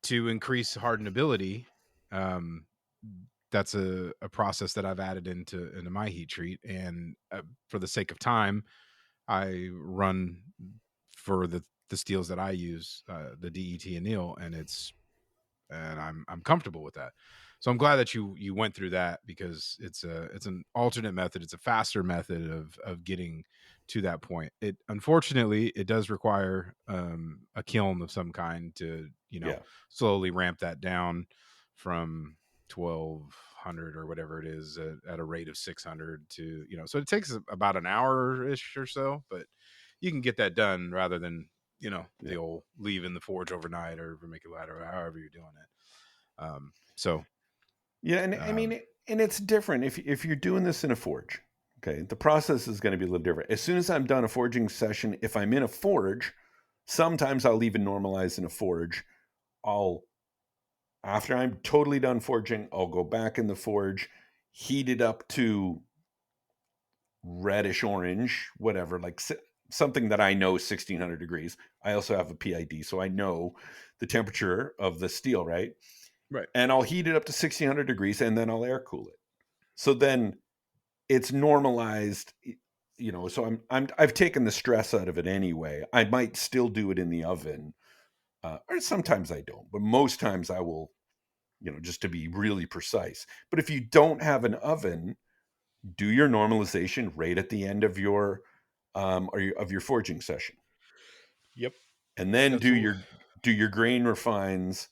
to increase hardenability, um, that's a process that I've added into my heat treat, and for the sake of time, I run for the steels that I use, the DET anneal, and I'm comfortable with that. So I'm glad that you went through that because it's an alternate method. It's a faster method of getting to that point. It unfortunately it does require a kiln of some kind to yeah, slowly ramp that down from 1200 or whatever it is at a rate of 600 to so it takes about an hour ish or so, but you can get that done rather than yeah. the old leave in the forge overnight or vermiculite or however you're doing it. So Yeah, and I um, mean, and it's different if you're doing this in a forge. Okay, the process is going to be a little different. As soon as I'm done a forging session, if I'm in a forge, sometimes I'll even normalize in a forge. I'll After I'm totally done forging, I'll go back in the forge, heat it up to reddish orange, whatever, like something that I know 1600 degrees. I also have a PID, so I know the temperature of the steel, right? Right. And I'll heat it up to 1600 degrees and then I'll air cool it. So then it's normalized, so I've taken the stress out of it anyway. I might still do it in the oven, or sometimes I don't, but most times I will, just to be really precise. But if you don't have an oven, do your normalization right at the end of your of your forging session, Yep. and then That's what. do your grain refines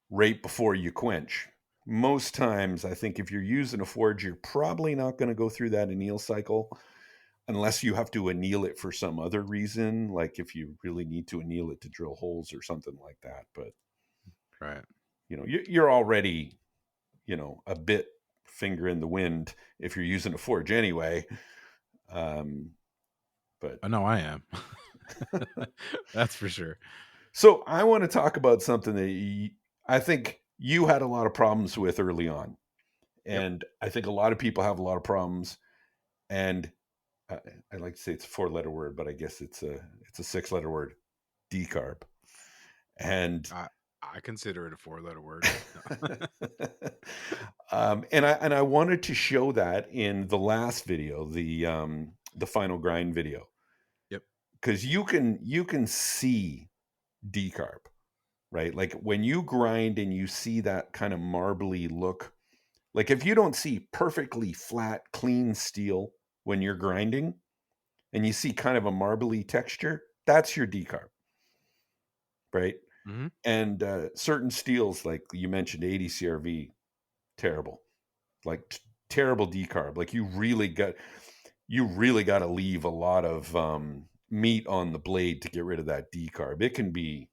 right before you quench. Most times, I think if you're using a forge, you're probably not going to go through that anneal cycle unless you have to anneal it for some other reason, like if you really need to anneal it to drill holes or something like that. But Right. you're already, a bit finger in the wind if you're using a forge anyway. Um, but I know I am. That's for sure. so I want to talk about something that I think you had a lot of problems with early on, Yep. and I think a lot of people have a lot of problems. And I, I like to say it's a 4-letter word, but I guess it's a 6-letter word: decarb. And I consider it a 4-letter word. and I wanted to show that in the last video, the final grind video, Yep. because you can see decarb, right? Like when you grind and you see that kind of marbly look, like if you don't see perfectly flat, clean steel when you're grinding and you see kind of a marbly texture, that's your decarb, right? Hmm. And certain steels, like you mentioned, 80 CRV, terrible, like terrible decarb. Like you really got to leave a lot of meat on the blade to get rid of that decarb. It can be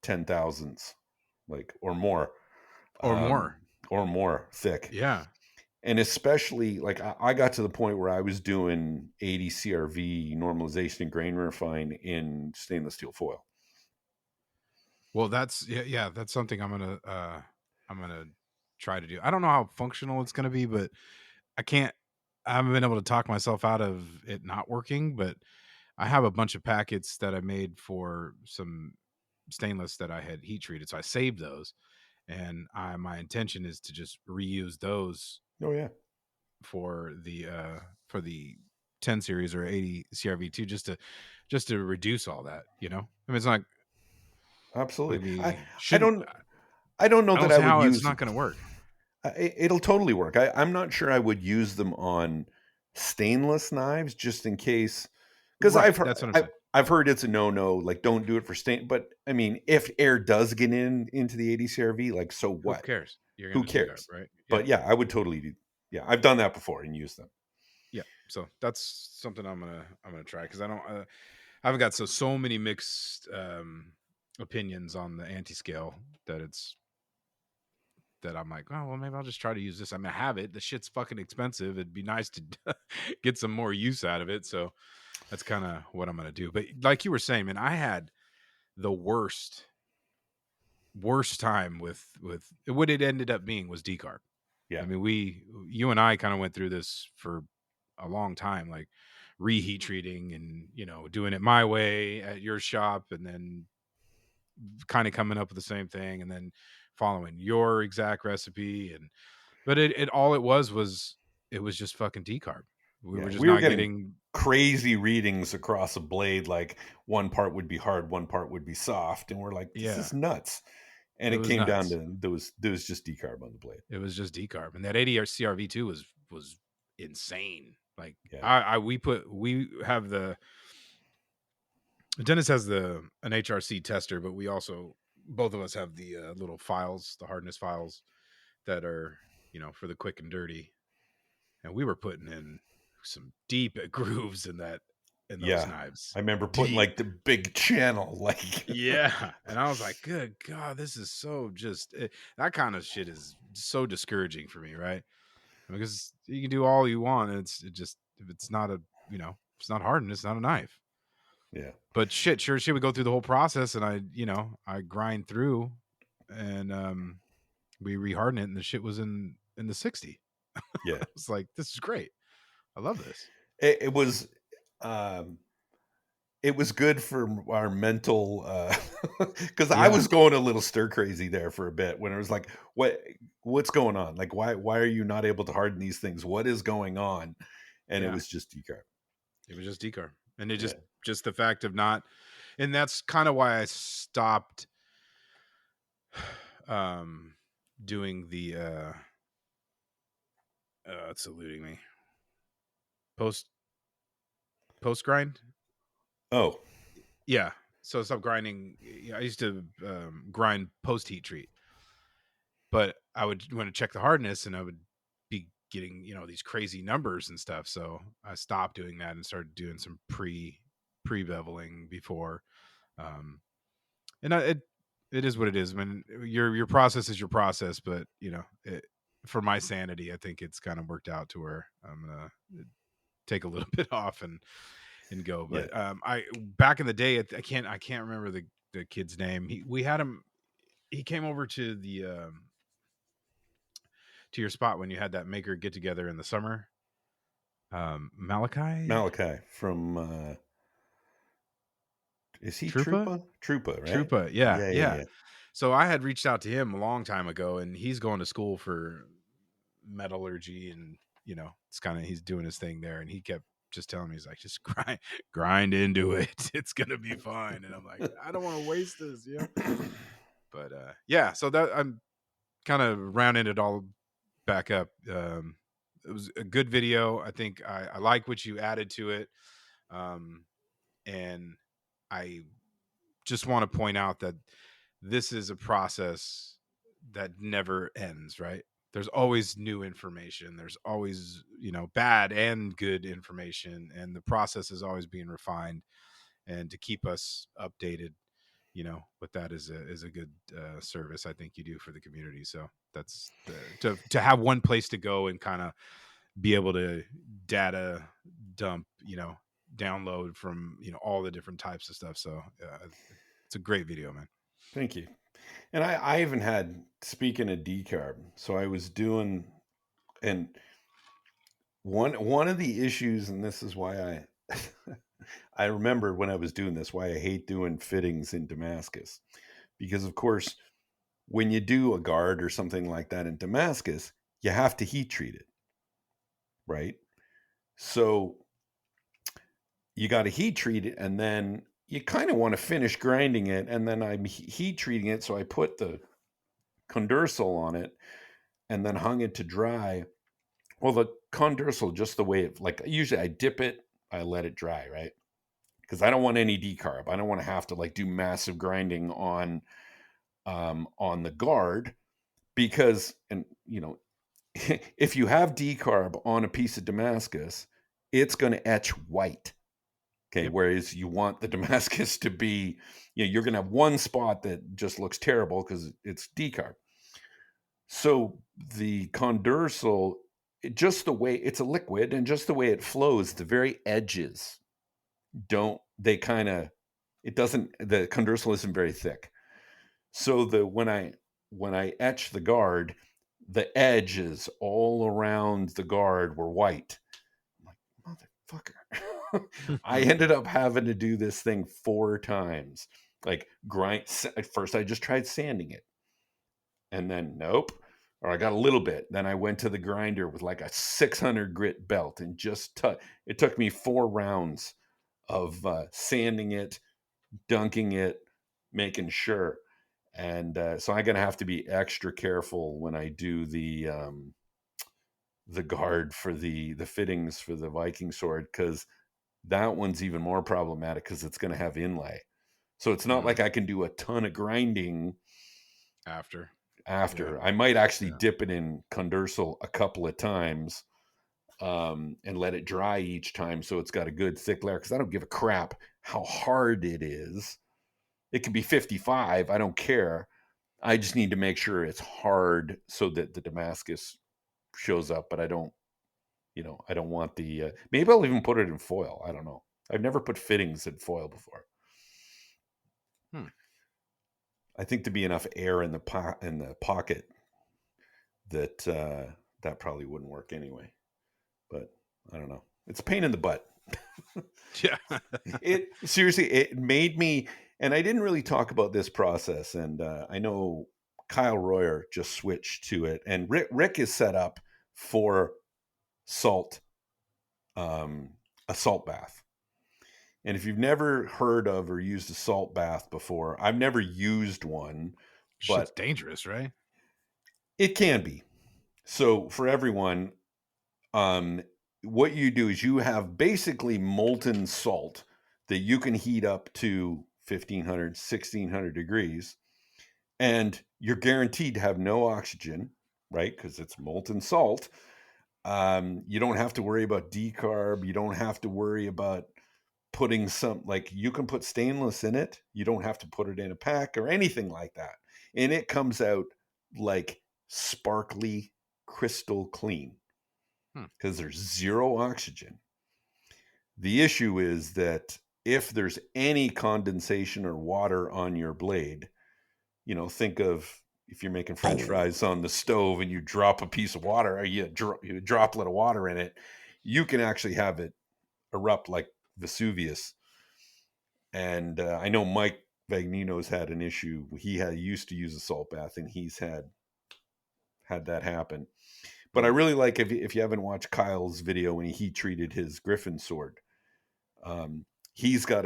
10,000s, like Or more. um, or more thick. Yeah. And especially like I got to the point where I was doing 80 CRV normalization and grain refine in stainless steel foil. Well, that's yeah. That's something I'm gonna try to do. I don't know how functional it's gonna be, but I can't. I haven't been able to talk myself out of it not working. But I have a bunch of packets that I made for some stainless that I had heat treated, so I saved those, and my intention is to just reuse those Oh yeah, for the 10 series or 80 CRV2 just to reduce all that, you know? I mean, it's not like absolutely. I we I shouldn't don't I don't know I that don't I see would how it's use not gonna work. it'll totally work. I'm not sure I would use them on stainless knives just in case, because Right, that's what I'm saying. I've heard it's a no. Like, don't do it for stain. But I mean, if air does get into the 80 CRV, like, so Who what? cares? You're Who gonna decarb, cares? right? Yeah. But yeah, I would totally do. Yeah, I've done that before and used them. Yeah. So that's something I'm gonna try because I don't I've got so many mixed opinions on the anti-scale that it's that I'm like, oh well, maybe I'll just try to use this. I mean, I have it. The shit's fucking expensive. It'd be nice to get some more use out of it. So that's kind of what I'm gonna do. But like you were saying, man, I had the worst time with what it ended up being was decarb. I Yeah, mean, you and I kind of went through this for a long time, like reheat treating and doing it my way at your shop, and then kind of coming up with the same thing, and then following your exact recipe. And but it all it was just fucking decarb. We were yeah. just We were not getting getting. crazy readings across a blade. Like one part would be hard, one part would be soft, and we're like, this Yeah, is nuts. And it it was came down nuts. to there was just decarb on the blade. It was just decarb, and that 80 CRV2 was insane. Like Yeah, we have the Dennis has the an HRC tester, but we also both of us have the little files, the hardness files that are for the quick and dirty, and we were putting in some deep grooves in those yeah. knives, I remember putting deep. like the big channel, like Yeah, and I was like, "Good God, this is so just that kind of shit is so discouraging for me, right?" Because you can do all you want, and it just if it's not if it's not hardened, it's not a knife. yeah, But sure shit, we go through the whole process, and I grind through, and we reharden it, and the shit was in. in the 60. Yeah. It's like, this is great. I love this. It was, it was good for our mental, because I Yeah. was going a little stir crazy there for a bit when it was like, what's going on? Like, why are you not able to harden these things? What is going on? And it Yeah. was just decarb. It was just decar. And it Yeah. just the fact of not, and that's kind of why I stopped um doing the it's eluding me. Post grind. Oh, Yeah. So I stopped grinding. I used to grind post heat treat, but I would want to check the hardness and I would be getting, these crazy numbers and stuff. So I stopped doing that and started doing some pre beveling before. Um, and it is what it is. I mean, your process is your process, but for my sanity, I think it's kind of worked out to where I'm gonna take a little bit off and go. yeah. But I back in the day, I can't remember the kid's name. We had him. He came over to the to your spot when you had that maker get together in the summer. Malachi Malachi from, is he Trupa. Trupa? Trupa, right? Trupa, yeah, Yeah, yeah, yeah. yeah. So I had reached out to him a long time ago, and he's going to school for metallurgy, and it's kind of he's doing his thing there, and he kept just telling me, he's like, just grind into it. It's gonna be fine. And I'm like, I don't want to waste this, But yeah, so that I'm kind of rounding it all back up. It was a good video. I think I like what you added to it. Um, and I just want to point out that this is a process that never ends, right? There's always new information. There's always, bad and good information, and the process is always being refined. And to keep us updated, with that is a good service I think you do for the community. So that's to have one place to go and kind of be able to data dump, download from all the different types of stuff. So it's a great video, man. Thank you. And I even had, speaking of decarb, so I was doing, and one of the issues, and this is why I I remember when I was doing this, why I hate doing fittings in Damascus. Because of course, when you do a guard or something like that in Damascus, you have to heat treat it, right? So you got to heat treat it, and then you kind of want to finish grinding it, and then I'm heat treating it. So I put the condursal on it and then hung it to dry. Well, the condursal, just the way it, like, usually I dip it, I let it dry, right? Because I don't want any decarb. I don't want to have to like do massive grinding on the guard, because, and if you have decarb on a piece of Damascus, it's going to etch white. Okay, Yep. whereas you want the Damascus to be, you're going to have one spot that just looks terrible because it's decarb. So the condursal, just the way it's a liquid and just the way it flows, the very edges don't, they kind of, it doesn't, the condursal isn't very thick. So when I etch the guard, the edges all around the guard were white. I'm like, motherfucker. I ended up having to do this thing 4 times. Like, grind. At first I just tried sanding it, and then nope. Or I got a little bit. Then I went to the grinder with like a 600 grit belt and just it took me 4 rounds of sanding it, dunking it, making sure. And so I'm gonna have to be extra careful when I do the guard for the fittings for the Viking sword, because that one's even more problematic because it's going to have inlay. So it's not like I can do a ton of grinding After. Yeah. after. I might actually Yeah. dip it in condursal a couple of times, and let it dry each time so it's got a good thick layer, because I don't give a crap how hard it is. It could be 55. I don't care. I just need to make sure it's hard so that the Damascus shows up, but I don't want the, maybe I'll even put it in foil. I don't know. I've never put fittings in foil before. Hmm. I think to be enough air in the pocket that that probably wouldn't work anyway. But I don't know. It's a pain in the butt. Yeah. It seriously, it made me, and I didn't really talk about this process. And I know Kyle Royer just switched to it, and Rick is set up for salt, a salt bath. And if you've never heard of or used a salt bath before, I've never used one, Shit's but dangerous, right? it can be. So for everyone, what you do is you have basically molten salt that you can heat up to 1500, 1600 degrees, and you're guaranteed to have no oxygen, right? Because it's molten salt. You don't have to worry about decarb. You don't have to worry about putting like you can put stainless in it. You don't have to put it in a pack or anything like that. And it comes out like sparkly, crystal clean because there's zero oxygen. The issue is that if there's any condensation or water on your blade, think of if you're making French fries on the stove and you drop a piece of water or you a droplet of water in it, you can actually have it erupt like Vesuvius. And I know Mike Vagnino's had an issue. He used to use a salt bath, and he's had that happen. But I really like if you haven't watched Kyle's video when he heat treated his Griffin sword. He's got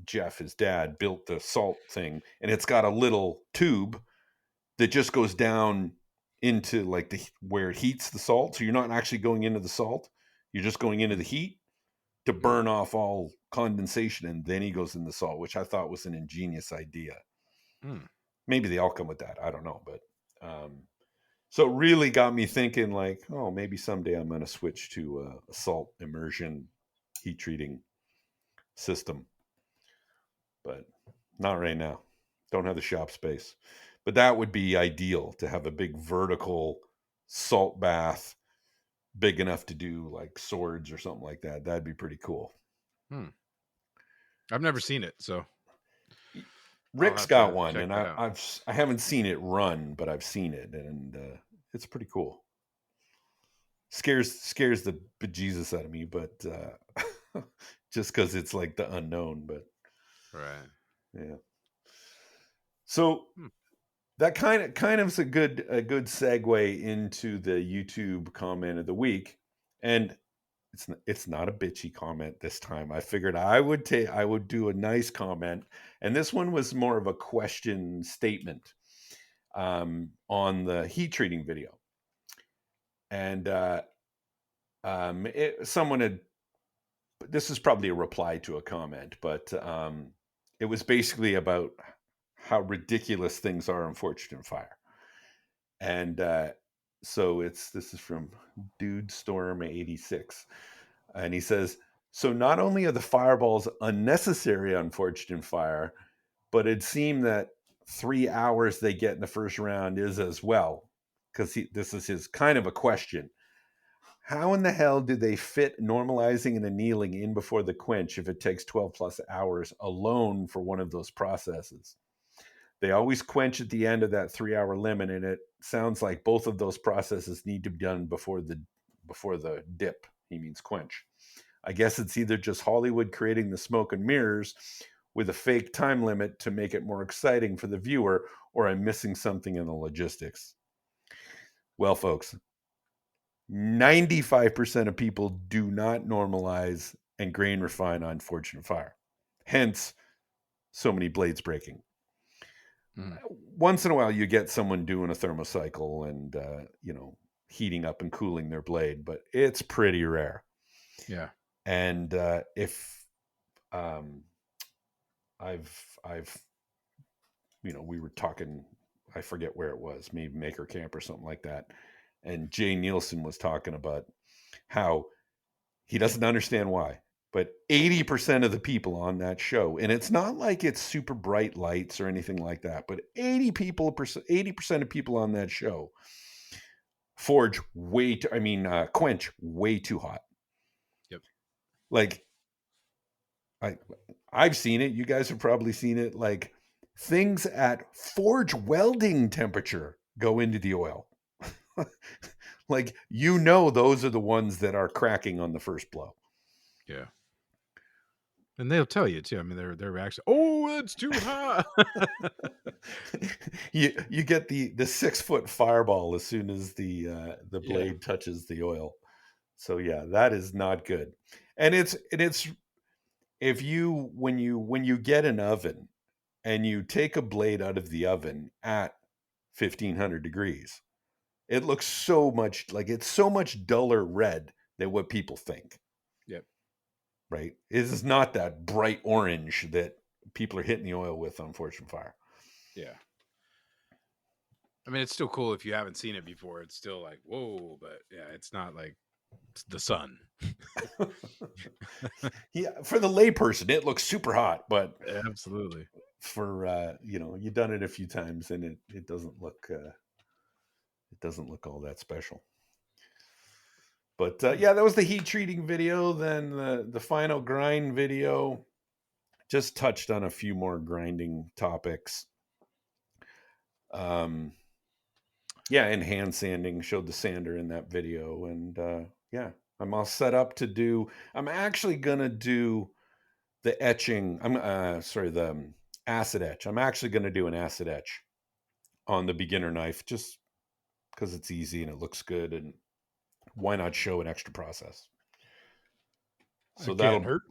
Jeff, his dad, built the salt thing, and it's got a little tube that just goes down into like where it heats the salt. So you're not actually going into the salt; you're just going into the heat to burn off all condensation, and then he goes in the salt, which I thought was an ingenious idea. Maybe they all come with that. I don't know, but so it really got me thinking like, oh, maybe someday I'm going to switch to a salt immersion heat treating system, but not right now. Don't have the shop space, but that would be ideal to have a big vertical salt bath, big enough to do like swords or something like that. That'd be pretty cool. I've never seen it, so Rick's got one, and I haven't seen it run, but I've seen it, and it's pretty cool. Scares the bejesus out of me, but just because it's like the unknown. But right, yeah. So that kind of is a good segue into the YouTube comment of the week, and it's not a bitchy comment this time. I figured I would do a nice comment, and this one was more of a question statement on the heat treating video. And someone had, this is probably a reply to a comment, but it was basically about how ridiculous things are on Forged in Fire. And so this is from Dude Storm 86. And he says, so not only are the fireballs unnecessary on Forged in Fire, but it seemed that 3 hours they get in the first round is as well. Because this is his kind of a question. How in the hell do they fit normalizing and annealing in before the quench if it takes 12 plus hours alone for one of those processes? They always quench at the end of that 3 hour limit, and it sounds like both of those processes need to be done before the dip. He means quench. I guess it's either just Hollywood creating the smoke and mirrors with a fake time limit to make it more exciting for the viewer, or I'm missing something in the logistics. Well, folks, 95% of people do not normalize and grain refine on Forged in Fire. Hence, so many blades breaking. Once in a while, you get someone doing a thermocycle and, heating up and cooling their blade, but it's pretty rare. Yeah. And if we were talking, I forget where it was, maybe Maker Camp or something like that. And Jay Nielsen was talking about how he doesn't understand why, but 80% of the people on that show, and it's not like it's super bright lights or anything like that, but 80% of people on that show quench way too hot. Yep. Like I've seen it. You guys have probably seen it. Like things at forge welding temperature go into the oil. Like, you know, those are the ones that are cracking on the first blow. Yeah. And they'll tell you too. I mean, their reaction. Oh, it's too hot. You get the 6-foot fireball as soon as the Yeah. blade touches the oil. So yeah, that is not good. And it's if you when you get an oven and you take a blade out of the oven at 1500 degrees, it looks so much like it's so much duller red than what people think, Yep. right? It is not that bright orange that people are hitting the oil with on Fortune Fire. Yeah. I mean, it's still cool if you haven't seen it before. It's still like, whoa, but yeah, it's not like it's the sun. Yeah, for the layperson, it looks super hot, but Absolutely. for you've done it a few times and it doesn't look all that special. But yeah, that was the heat treating video. Then the final grind video just touched on a few more grinding topics. Yeah, and hand sanding, showed the sander in that video. And yeah, I'm all set up to do. I'm actually gonna do the etching. I'm sorry, the acid etch. I'm actually gonna do an acid etch on the beginner knife just because it's easy and it looks good, and why not show an extra process? So It can't hurt.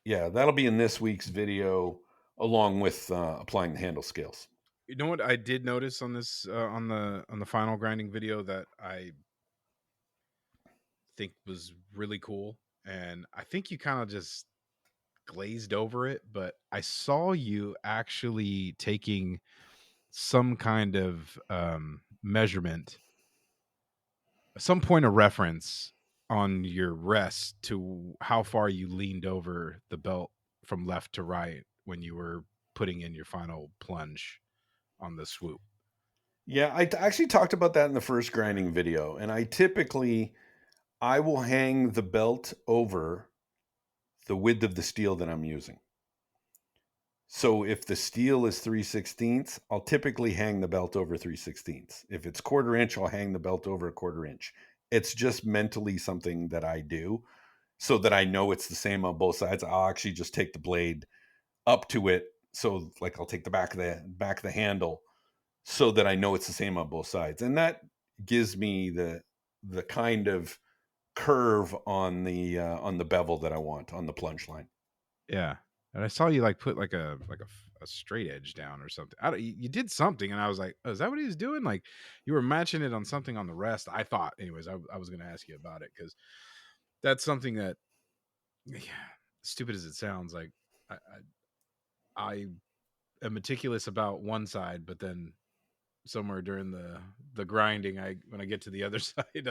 that'll be in this week's video along with applying the handle scales. You know what I did notice on this on the final grinding video that I think was really cool, and I think you kind of just glazed over it, but I saw you actually taking some kind of measurement, some point of reference on your rest to how far you leaned over the belt from left to right when you were putting in your final plunge on the swoop. Yeah, actually talked about that in the first grinding video, and I will hang the belt over the width of the steel that I'm using. So if the steel is 3/16, I'll typically hang the belt over 3/16. If it's 1/4 inch, I'll hang the belt over 1/4 inch. It's just mentally something that I do so that I know it's the same on both sides. I'll actually just take the blade up to it. So like I'll take the back of the handle so that I know it's the same on both sides. And that gives me the kind of curve on the bevel that I want on the plunge line. Yeah. And I saw you like put like a straight edge down or something. I don't, you did something, and I was like, oh, is that what he was doing? Like you were matching it on something on the rest. I thought, anyways. I was going to ask you about it because that's something that, yeah, stupid as it sounds, like I, I am meticulous about one side, but then somewhere during the grinding, when I get to the other side,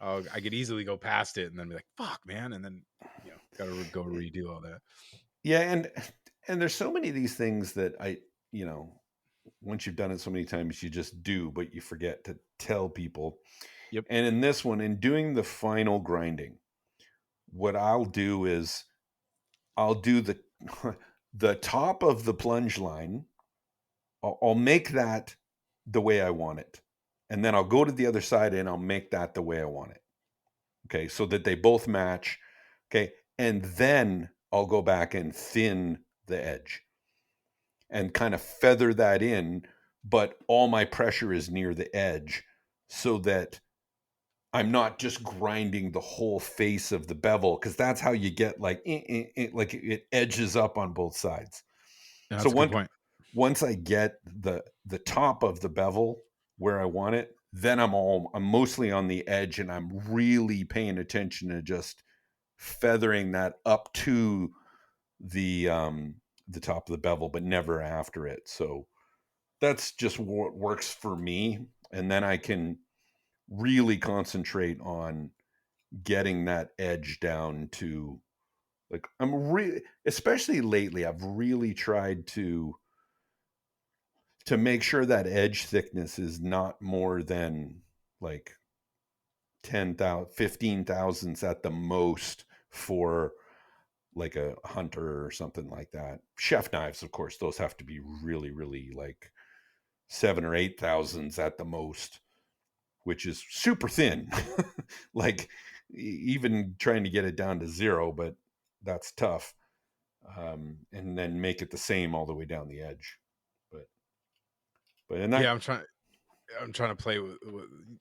I could easily go past it and then be like, fuck, man, and then got to go redo all that. Yeah, and there's so many of these things that once you've done it so many times, you just do, but you forget to tell people. Yep. And in this one, in doing the final grinding, what I'll do is I'll do the the top of the plunge line. I'll make that the way I want it, and then I'll go to the other side and I'll make that the way I want it. Okay, so that they both match. Okay, and then I'll go back and thin the edge and kind of feather that in, but all my pressure is near the edge so that I'm not just grinding the whole face of the bevel, because that's how you get like like it edges up on both sides. Yeah, So that's a good point. once I get the top of the bevel where I want it, then I'm mostly on the edge and I'm really paying attention to just feathering that up to the top of the bevel, but never after it. So that's just what works for me. And then I can really concentrate on getting that edge down to like I'm really, especially lately, I've really tried to make sure that edge thickness is not more than like 10,000, 15 thousandths at the most for like a hunter or something like that. Chef knives, of course, those have to be really, really like 7 or 8 thousandths at the most. which is super thin. Like even trying to get it down to 0, but that's tough. And then make it the same all the way down the edge. But and Yeah, that I'm trying to play with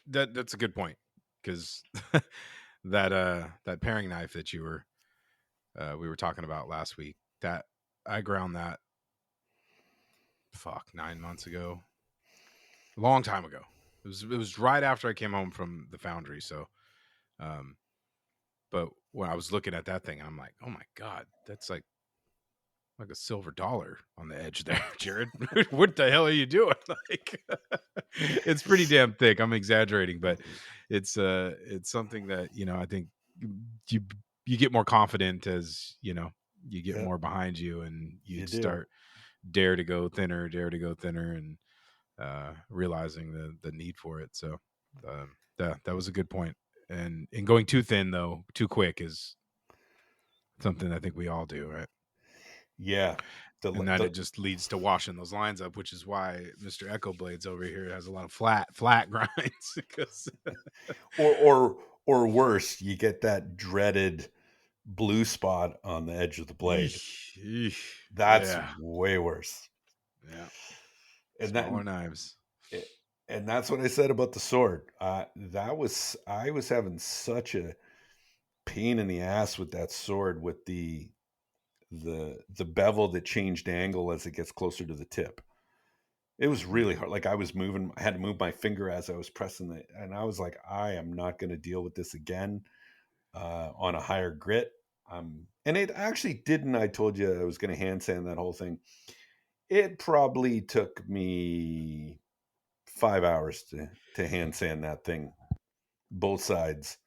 that. That's a good point, because that paring knife that you were we were talking about last week, that I ground that 9 months ago, a long time ago. It was right after I came home from the foundry. So, um, but when I was looking at that thing, I'm like, oh my god, that's like a silver dollar on the edge there, Jerid. What the hell are you doing? Like, it's pretty damn thick. I'm exaggerating, but it's something that, I think you you get more confident as, you get yeah, more behind you, and you you'd do. start dare to go thinner, and realizing the need for it. So that was a good point. And going too thin, though, too quick, is something I think we all do, right? Yeah. And then it just leads to washing those lines up, which is why Mr. Echo Blades over here has a lot of flat grinds, because or worse, you get that dreaded blue spot on the edge of the blade. That's yeah, way worse. yeah, And that smaller knives. and that's what I said about the sword. I was having such a pain in the ass with that sword, with the bevel that changed angle as it gets closer to the tip. It was Hmm. really hard. Like I had to move my finger as I was pressing it, and I was like, I am not going to deal with this again on a higher grit. And it actually didn't. I told you I was going to hand sand that whole thing. It probably took me 5 hours to hand sand that thing, both sides,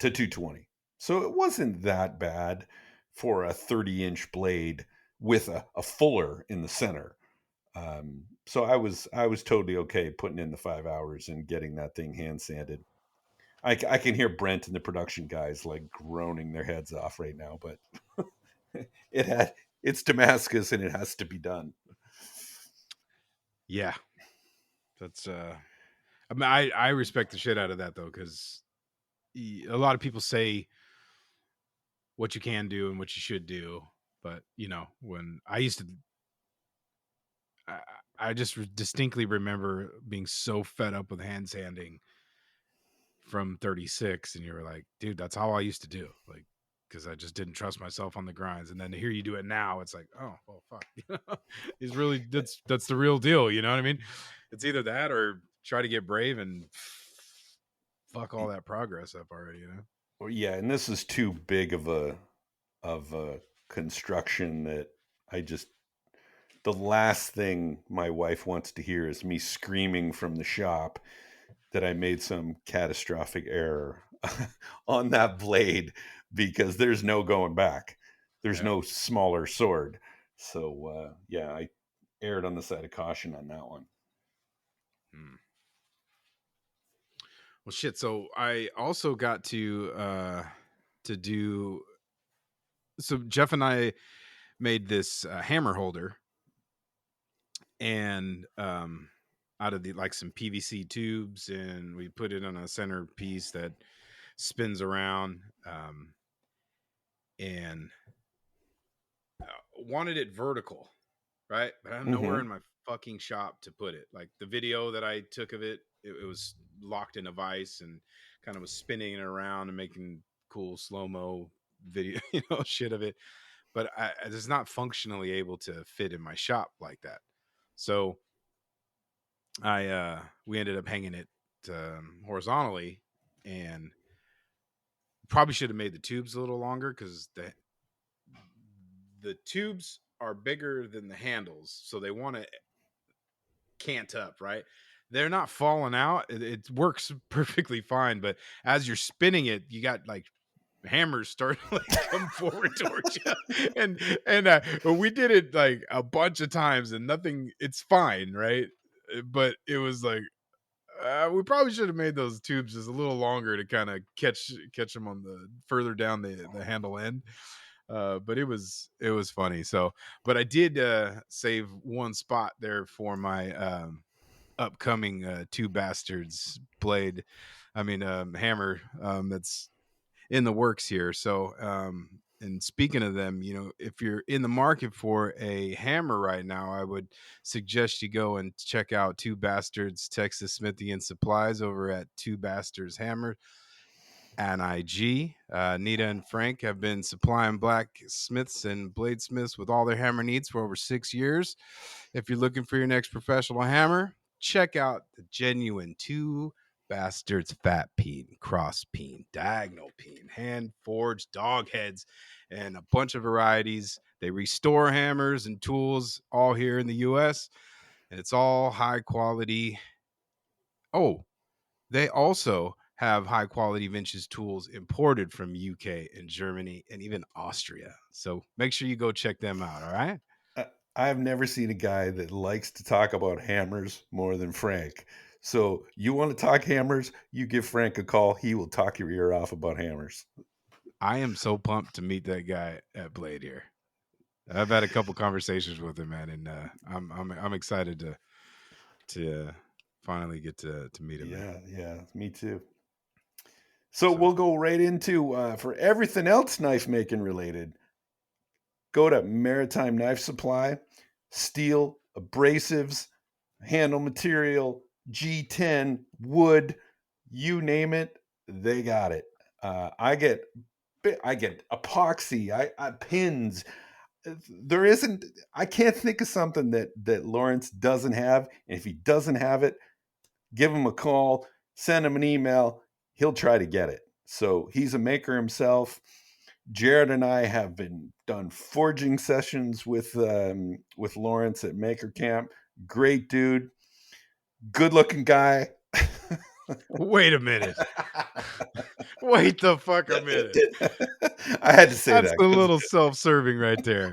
to 220. So it wasn't that bad for a 30-inch blade with a fuller in the center. So I was totally okay putting in the 5 hours and getting that thing hand sanded. I can hear Brent and the production guys like groaning their heads off right now, but it had it's Damascus and it has to be done. Yeah, that's I mean, I respect the shit out of that, though, because a lot of people say what you can do and what you should do, but when I used to, I, I just distinctly remember being so fed up with hand sanding from 36, and you were like, dude, that's how I used to do, like, because I just didn't trust myself on the grinds. And then to hear you do it now, it's like, oh well, fuck. He's really, that's the real deal, you know what I mean? It's either that or try to get brave and fuck all that progress up already. Well, yeah, and this is too big of a construction that I just the last thing my wife wants to hear is me screaming from the shop that I made some catastrophic error on that blade, because there's no going back. There's Yeah. no smaller sword. So yeah, I erred on the side of caution on that one. Hmm. Well, shit. So I also got to do. So Jeff and I made this hammer holder, and out of the like some PVC tubes, and we put it on a center piece that spins around, and wanted it vertical, right? But I had nowhere Mm-hmm. in my fucking shop to put it. Like the video that I took of it was locked in a vise and kind of was spinning it around and making cool slow mo video, shit of it. But it's not functionally able to fit in my shop like that. So we ended up hanging it horizontally, and probably should have made the tubes a little longer, because the tubes are bigger than the handles, so they want to cant up, right? They're not falling out. It works perfectly fine, but as you're spinning it, you got like hammers start to like come forward towards you, and we did it like a bunch of times, and nothing. It's fine, right? But it was like, we probably should have made those tubes just a little longer to kind of catch them on the further down the handle end. But it was funny. So, but I did save one spot there for my upcoming Two Bastards blade. I mean, hammer that's in the works here. So, and speaking of them, if you're in the market for a hammer right now, I would suggest you go and check out Two Bastards Texas Smithy and Supplies over at Two Bastards Hammer and IG. Nita and Frank have been supplying blacksmiths and bladesmiths with all their hammer needs for over 6 years. If you're looking for your next professional hammer, check out the genuine Two Bastards fat peen, cross peen, diagonal peen, hand forged dog heads, and a bunch of varieties. They restore hammers and tools all here in the US, and it's all high quality. Oh, they also have high quality vintage tools imported from UK and Germany and even Austria. So make sure you go check them out. All right. I- I've never seen a guy that likes to talk about hammers more than Frank. So you want to talk hammers? You give Frank a call. He will talk your ear off about hammers. I am so pumped to meet that guy at Blade here. I've had a couple conversations with him, man, and I'm excited to finally get to meet him, man. Yeah, me too. So So we'll go right into for everything else knife making related. Go to Maritime Knife Supply, steel, abrasives, handle material, G10, wood, you name it, they got it. I get epoxy, I pins. There isn't. I can't think of something that Lawrence doesn't have. And if he doesn't have it, give him a call, send him an email. He'll try to get it. So he's a maker himself. Jerid and I have been done forging sessions with Lawrence at Maker Camp. Great dude, good looking guy. wait a minute. Wait the fuck a minute. I had to say That's that a because little self-serving right there.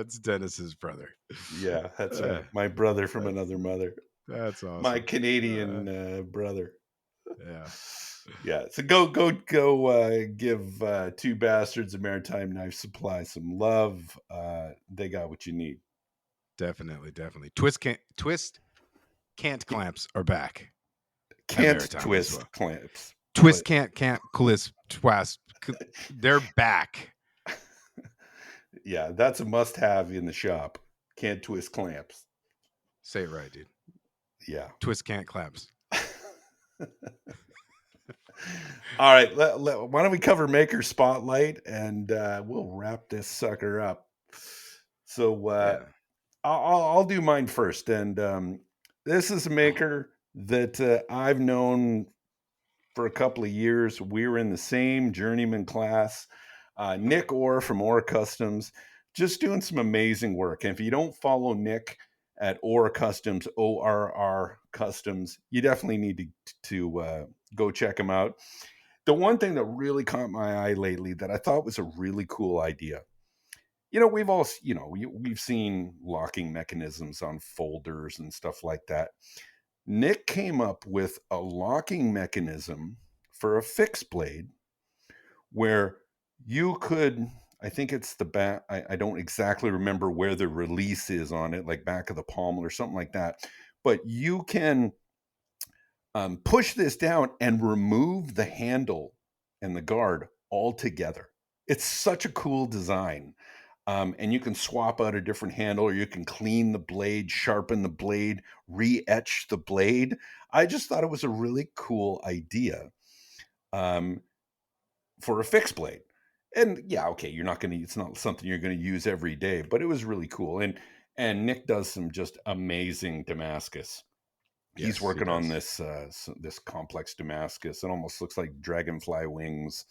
It's Dennis's brother. yeah, that's Uh, right. My brother from that's another mother, that's my awesome. Canadian brother. Yeah, Yeah, so go give Two Bastards of Maritime Knife Supply some love. They got what you need. definitely. Twist can't clamps are back at Can't Maritime as twist well. clamps, Twist but can't clisp twast. They're back. yeah, that's a must-have in the shop. Can't twist clamps. Say it right, dude. Yeah. Twist can't clamps. All right, why don't we cover Maker Spotlight and we'll wrap this sucker up. So Yeah, I'll do mine first, and this is a maker that I've known for a couple of years. We were in the same journeyman class. Nick Orr from Orr Customs, just doing some amazing work. And if you don't follow Nick at Orr Customs, ORR Customs, you definitely need to go check him out. The one thing that really caught my eye lately that I thought was a really cool idea. We've all, we've seen locking mechanisms on folders and stuff like that. Nick came up with a locking mechanism for a fixed blade where you could, I think it's the back, I don't exactly remember where the release is on it, like back of the pommel or something like that, but you can push this down and remove the handle and the guard altogether. It's such a cool design. And you can swap out a different handle, or you can clean the blade, sharpen the blade, re-etch the blade. I just thought it was a really cool idea um, for a fixed blade. And yeah, okay, it's not something you're gonna use every day, but it was really cool. And Nick does some just amazing Damascus. He's yes, he working on does. this complex Damascus. It almost looks like dragonfly wings,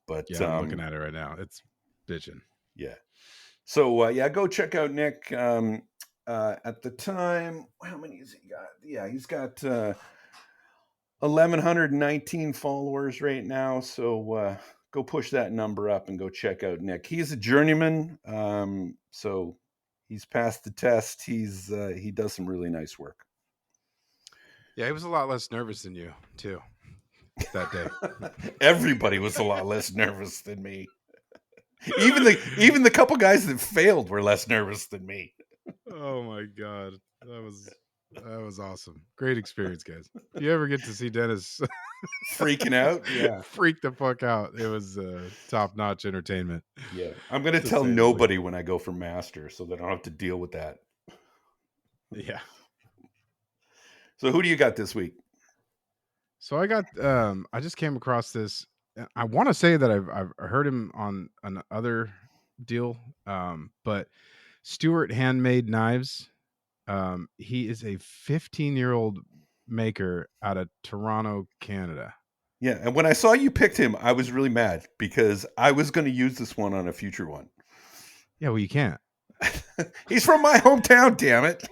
but Yeah, I'm looking at it right now. It's bitching. yeah. So yeah, go check out Nick. At the time, how many has he got? Yeah, he's got 1,119 followers right now. So go push that number up and go check out Nick. He's a journeyman, so he's passed the test. He does some really nice work. Yeah, he was a lot less nervous than you too that day. Everybody was a lot less nervous than me. Even the couple guys that failed were less nervous than me. Oh my god, that was awesome. Great experience, guys. If you ever get to see Dennis Freaking out, yeah. freak the fuck out, it was top notch entertainment, Yeah. I'm gonna to tell say the least. nobody when I go for master so that I don't have to deal with that. Yeah. So who do you got this week? So I just came across this. I want to say that I've heard him on another deal, but Stewart Handmade Knives. He is a 15-year-old maker out of Toronto, Canada. Yeah, and when I saw you picked him, I was really mad because I was going to use this one on a future one. Yeah, well, you can't. He's from my hometown, damn it.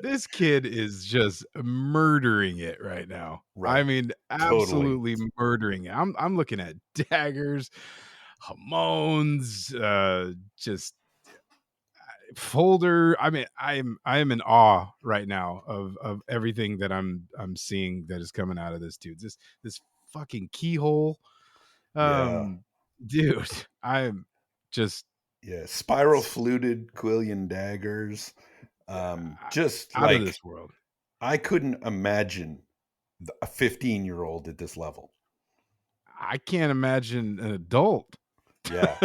This kid is just murdering it right now. I Right. mean, Totally. absolutely murdering it. I'm looking at daggers, Hamones, just folder. I mean, I am in awe right now of everything that I'm seeing that is coming out of this dude. This fucking keyhole. Yeah. Um dude, I'm just Yeah. Spiral fluted Quillian daggers. Just out of like this world. I couldn't imagine a 15-year-old at this level. I can't imagine an adult. Yeah.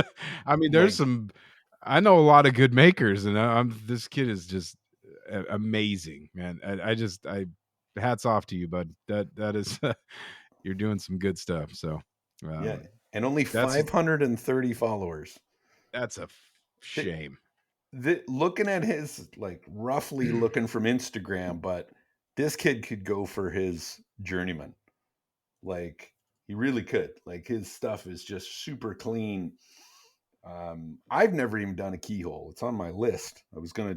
I mean, there's Like, some. I know a lot of good makers, and this kid is just amazing, man. I hats off to you, bud. That is you're doing some good stuff. So, yeah. um, And only that's 530 followers. that's a The, shame. looking at his, like, roughly looking from Instagram, but this kid could go for his journeyman. Like, he really could. Like, his stuff is just super clean. I've never even done a keyhole. It's on my list. I was gonna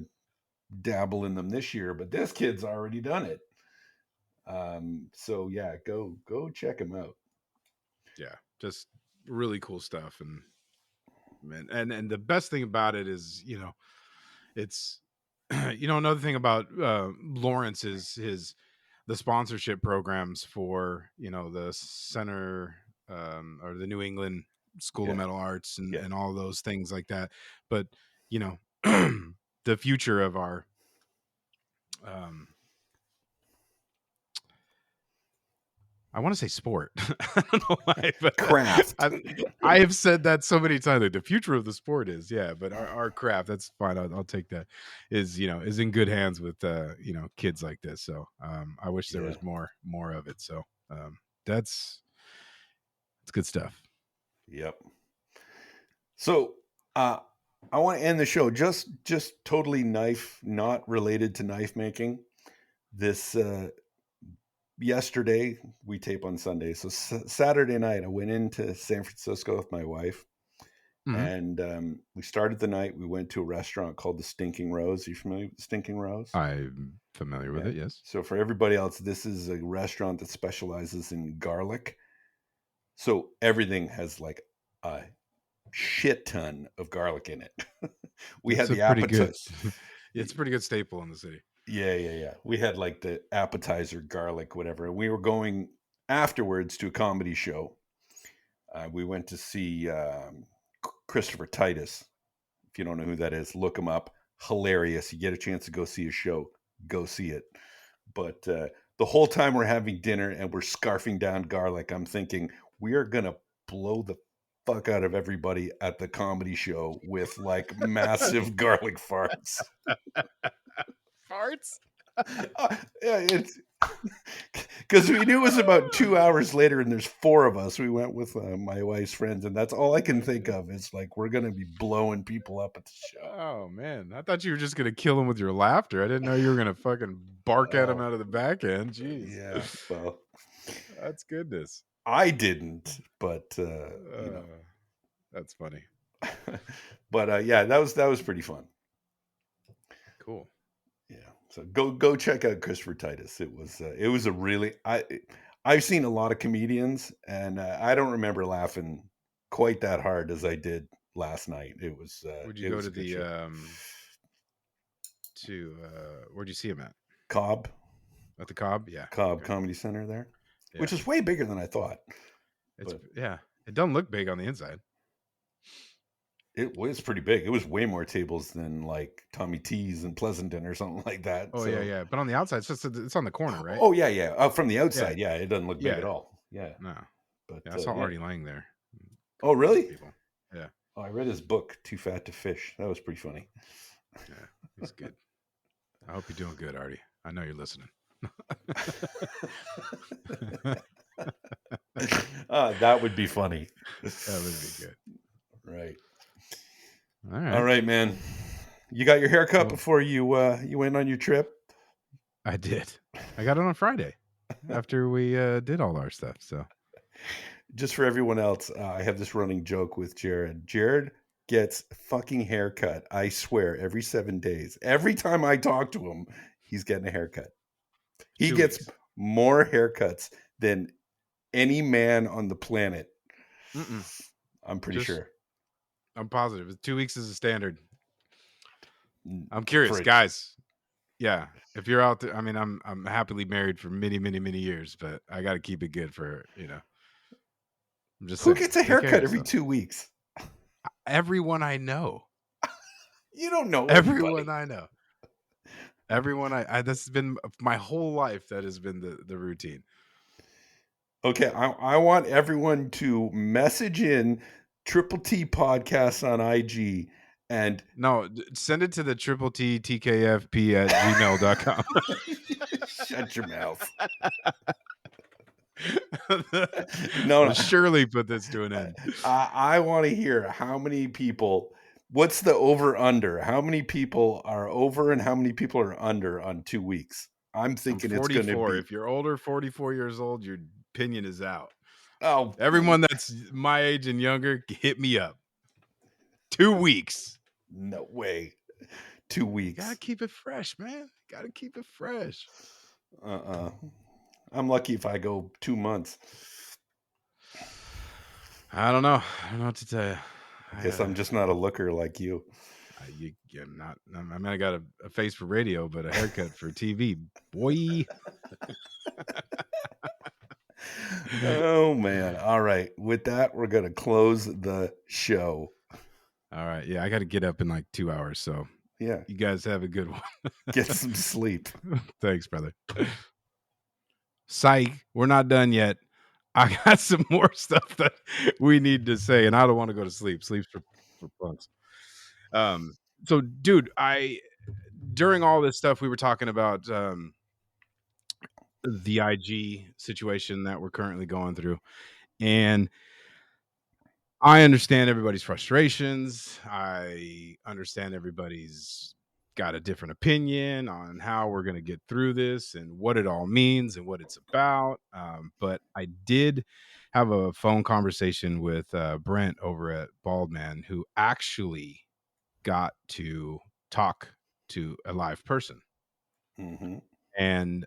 dabble in them this year, but this kid's already done it. So yeah, go check him out. Yeah, just really cool stuff, and man, and the best thing about it is, it's another thing about Lawrence is his the sponsorship programs for the center, or the New England School of Yeah, Metal Arts, yeah. and all those things like that. But you know the future of our um I want to say sport. I don't know why, but Craft. I have said that so many times. Like, the future of the sport is, yeah, but our craft, that's fine. I'll take that. Is in good hands with kids like this. So I wish there Yeah. was more of it. So that's it's good stuff. Yep. So uh I want to end the show just totally knife, not related to knife making. This yesterday we tape on Sunday. So Saturday night I went into San Francisco with my wife. Hmm. And we started the night. We went to a restaurant called the Stinking Rose. Are you familiar with the Stinking Rose? I'm familiar with Yeah. it. Yes. So for everybody else, this is a restaurant that specializes in garlic. So everything has like a shit ton of garlic in it. We It's had a the pretty good. appetizer. It's a pretty good staple in the city. Yeah, yeah, yeah. We had like the appetizer, garlic, whatever. And we were going afterwards to a comedy show. We went to see Christopher Titus. If you don't know who that is, look him up. Hilarious. You get a chance to go see a show, go see it. But the whole time we're having dinner and we're scarfing down garlic, I'm thinking we are going to blow the fuck out of everybody at the comedy show with like massive garlic farts. Farts. Yeah, it's because we knew it was about 2 hours later, and there's four of us. We went with my wife's friends, and that's all I can think of is like we're gonna be blowing people up at the show. Oh man, I thought you were just gonna kill him with your laughter. I didn't know you were gonna fucking bark at him Oh, out of the back end. Jeez, yeah. Well, that's goodness. I didn't, but That's funny. but yeah, that was pretty fun. Cool. Yeah, so go check out Christopher Titus. It was a really I've seen a lot of comedians, and I don't remember laughing quite that hard as I did last night. It was Would you it go was to a good the show. where'd you see him at? Cobb At the Cobb? Yeah. Cobb Okay. Comedy Center there, Yeah. which is way bigger than I thought. It's But yeah. It doesn't look big on the inside. It was pretty big. It was way more tables than like Tommy T's in Pleasanton or something like that. Oh, yeah, So, yeah. But on the outside, it's on the corner, right? oh yeah, yeah. From the Yeah. outside, yeah, it doesn't look big at Yeah. all. Yeah, No. but Yeah, I saw yeah. Artie Lang there. A Oh couple other really? people. Yeah. Oh, I read his book, Too Fat to Fish. That was pretty funny. Yeah. He's good. I hope you're doing good, Artie. I know you're listening. That would be funny. That would be good. Right. All All right. right, man. You got your haircut Well, before you went on your trip? I did. I got it on Friday after we did all our stuff. So Just for everyone else, I have this running joke with Jerid. Jerid gets fucking haircut, I swear, every 7 days. Every time I talk to him, he's getting a haircut. He 2 gets weeks. more haircuts than any man on the planet. Mm-mm. I'm pretty Just, sure. I'm positive. 2 weeks is a standard. Mm, I'm curious, For guys. Yeah, if you're out there, I mean, I'm happily married for many, many, many years, but I got to keep it good for I'm just who saying, gets a take care of haircut every yourself. 2 weeks? Everyone I know, You don't know everyone everybody. I know, everyone I that's been my whole life. That has been the routine. Okay, I want everyone to message in Triple T Podcast on IG and No, send it to the triple T tkfp@gmail.com. shut your mouth. No, We'll no. surely put this to an end. I want to hear how many people. What's the over under? How many people are over and how many people are under on 2 weeks? I'm I'm thinking it's going to 44. be. If you're older, 44 years old, your opinion is out. Oh, Everyone that's my age and younger, hit me up. 2 weeks. no way. 2 You gotta weeks. keep it fresh, man. Gotta keep it fresh. Uh-uh. I'm lucky if I go 2 months. I don't know. I don't know what to tell you. I guess I'm just not a looker like you. You're not. I mean, I got a face for radio, but a haircut for TV, boy. Oh man. All right. With that, we're going to close the show. All right, yeah, I got to get up in like 2 hours. So Yeah. you guys have a good one. Get some sleep. Thanks, brother. Psych, we're not done yet. I got some more stuff that we need to say, and I don't want to go to sleep. Sleep's for punks. So dude, I during all this stuff we were talking about the IG situation that we're currently going through, and I understand everybody's frustrations. I understand everybody's got a different opinion on how we're going to get through this and what it all means and what it's about. But I did have a phone conversation with Brent over at Baldman, who actually got to talk to a live person. Mm-hmm. And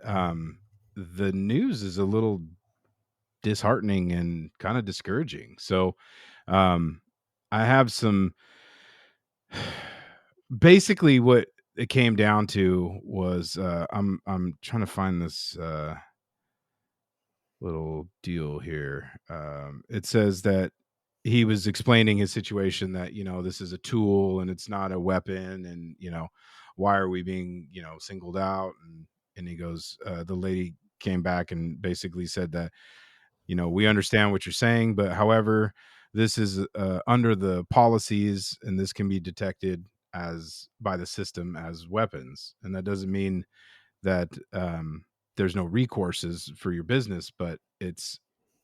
the news is a little disheartening and kind of discouraging. So I have some basically what it came down to was I'm trying to find this little deal here. It says that he was explaining his situation that this is a tool and it's not a weapon, and why are we being singled out, and he goes, the lady came back and basically said that we understand what you're saying, but however, this is under the policies, and this can be detected as by the system as weapons, and that doesn't mean that there's no recourses for your business, but it's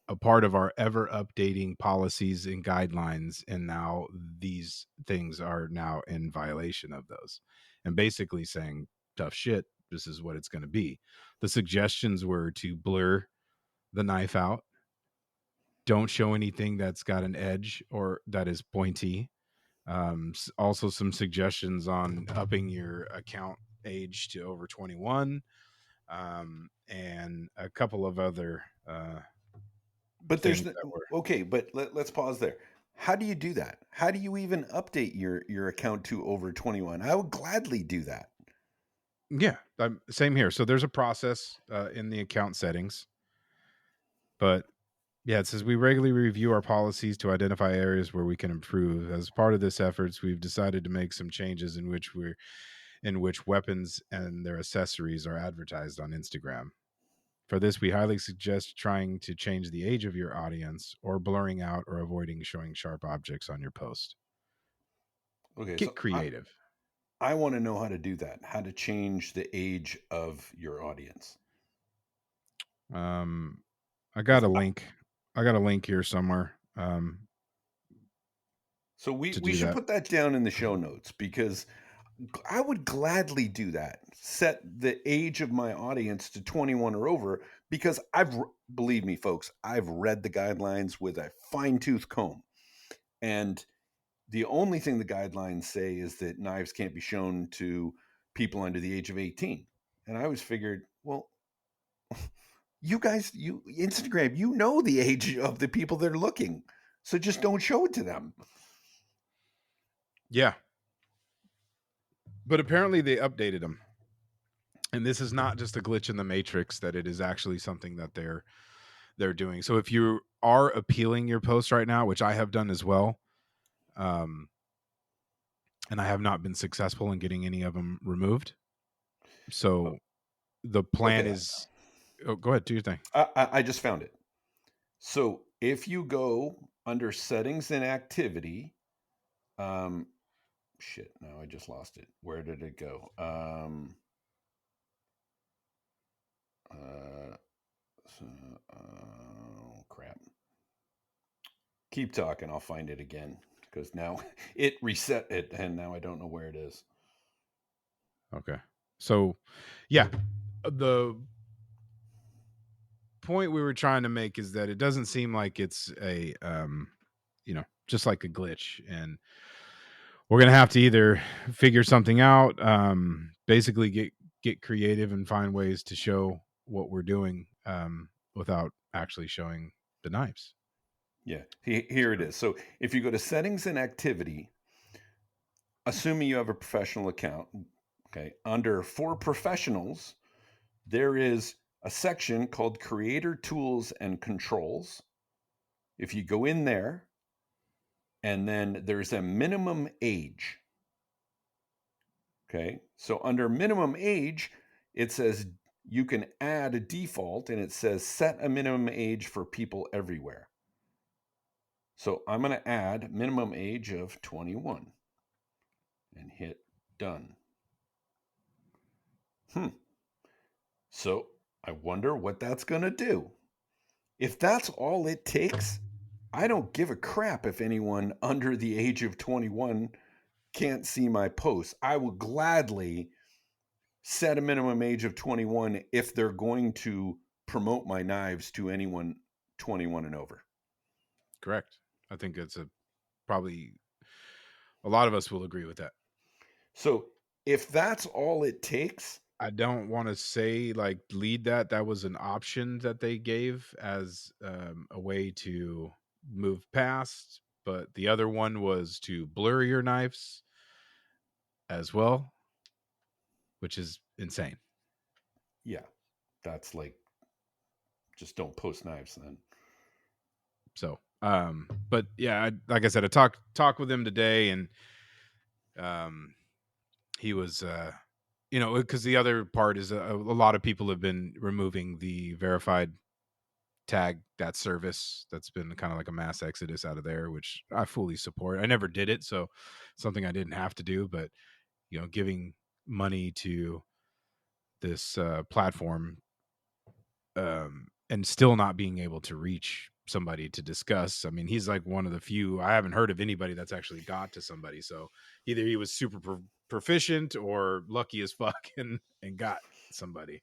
a part of our ever updating policies and guidelines, and now these things are now in violation of those, and basically saying tough shit, this is what it's going to be. The suggestions were to blur the knife out, don't show anything that's got an edge or that is pointy. Also, some suggestions on upping your account age to over 21, and a couple of other But there's things that were. okay, but let's pause there. How do you do that? How do you even update your account to over 21? I would gladly do that. Yeah, same here. So there's a process in the account settings, but Yeah, it says we regularly review our policies to identify areas where we can improve. As part of this efforts, we've decided to make some changes in which weapons and their accessories are advertised on Instagram. For this, we highly suggest trying to change the age of your audience or blurring out or avoiding showing sharp objects on your post. Okay, Get so creative. I want to know how to do that. How to change the age of your audience. Um, I got Because a link. I got a link here somewhere so we to we do should that. put that down in the show notes because I would gladly do that. Set the age of my audience to 21 or over because believe me folks, I've read the guidelines with a fine-tooth comb. And the only thing the guidelines say is that knives can't be shown to people under the age of 18. And I always figured, well, you guys, you Instagram, you know the age of the people that are looking. So just don't show it to them. Yeah, but apparently they updated them, and this is not just a glitch in the matrix. That it is actually something that they're doing. So if you are appealing your post right now, which I have done as well, um, and I have not been successful in getting any of them removed. So the plan Okay, is, oh, go ahead, do your thing. I just found it. So if you go under settings and activity, um, shit, now I just lost it. Where did it go? Uh, so, oh crap. Keep talking. I'll find it again because now it reset it and now I don't know where it is. Okay. So, yeah, the point we were trying to make is that it doesn't seem like it's a, just like a glitch, and we're gonna have to either figure something out, basically get creative and find ways to show what we're doing, without actually showing the knives. Yeah, here it So, is. So if you go to settings and activity, assuming you have a professional account, okay, under for professionals, there is a section called creator tools and controls. If you go in there, and then there's a minimum age. Okay, so under minimum age, it says you can add a default and it says set a minimum age for people everywhere. So I'm going to add minimum age of 21 and hit done. So I wonder what that's going to do. If that's all it takes, I don't give a crap if anyone under the age of 21 can't see my posts. I will gladly set a minimum age of 21 if they're going to promote my knives to anyone 21 and over. correct. I think it's probably a lot of us will agree with that. So if that's all it takes, I don't want to say like lead that. That was an option that they gave as, a way to move past, but the other one was to blur your knives as well, which is insane. yeah, that's like just don't post knives then. So, but yeah, like I said, I talked with him today, and um, he was, because the other part is a lot of people have been removing the verified tag, that service that's been kind of like a mass exodus out of there, which I fully support. I never did it, so something I didn't have to do, but giving money to this platform, and still not being able to reach somebody to discuss. I mean, he's like one of the few. I haven't heard of anybody that's actually got to somebody. So either he was super proficient or lucky as fuck and got somebody.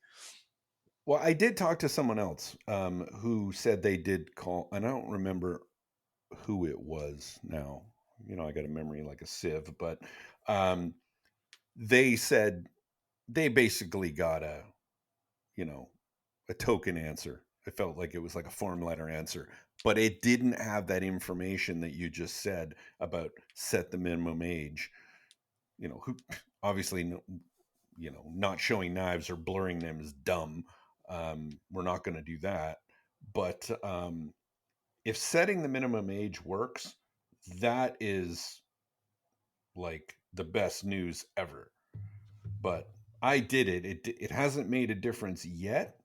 Well, I did talk to someone else who said they did call, and I don't remember who it was now. I got a memory like a sieve, but um, they said they basically got you know, a token answer. I felt like it was like a form letter answer, but it didn't have that information that you just said about set the minimum age. Who obviously, not showing knives or blurring them is dumb. We're not going to do that. But if setting the minimum age works, that is like the best news ever. But I did it. It hasn't made a difference yet,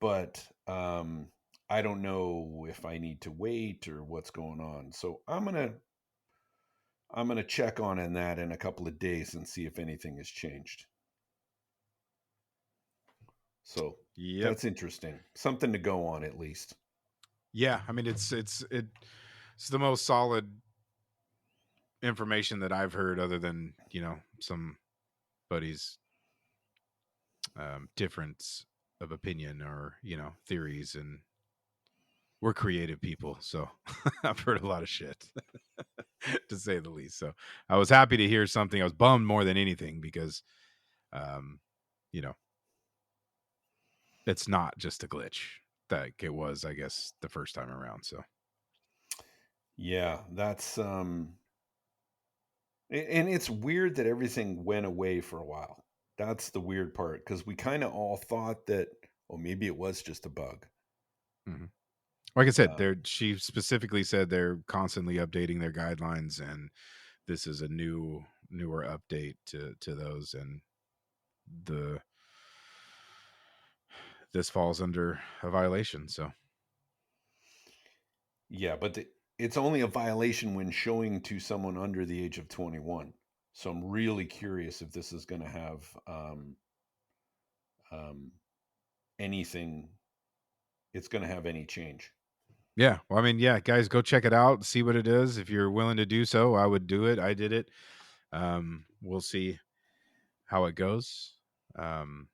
but I don't know if I need to wait or what's going on. So I'm gonna check on that in a couple of days and see if anything has changed. So Yep. that's interesting. Something to go on at least. Yeah, I mean it's the most solid information that I've heard, other than somebody's difference of opinion, or theories, and we're creative people, so I've heard a lot of shit to say the least. So I was happy to hear something. I was bummed more than anything because um you know it's not just a glitch that it was, I guess, the first time around. So Yeah, that's and it's weird that everything went away for a while. That's the weird part because we kind of all thought that, well, maybe it was just a bug. mhm. Like I said, Um, she specifically said they're constantly updating their guidelines, and this is a newer update to those, and the this falls under a violation. So yeah, but it's only a violation when showing to someone under the age of 21. So I'm really curious if this is going to have um, anything. It's going to have any change. yeah, well, I mean, yeah, guys, go check it out, see what it is. If you're willing to do so, I would do it. I did it. We'll see how it goes. Um,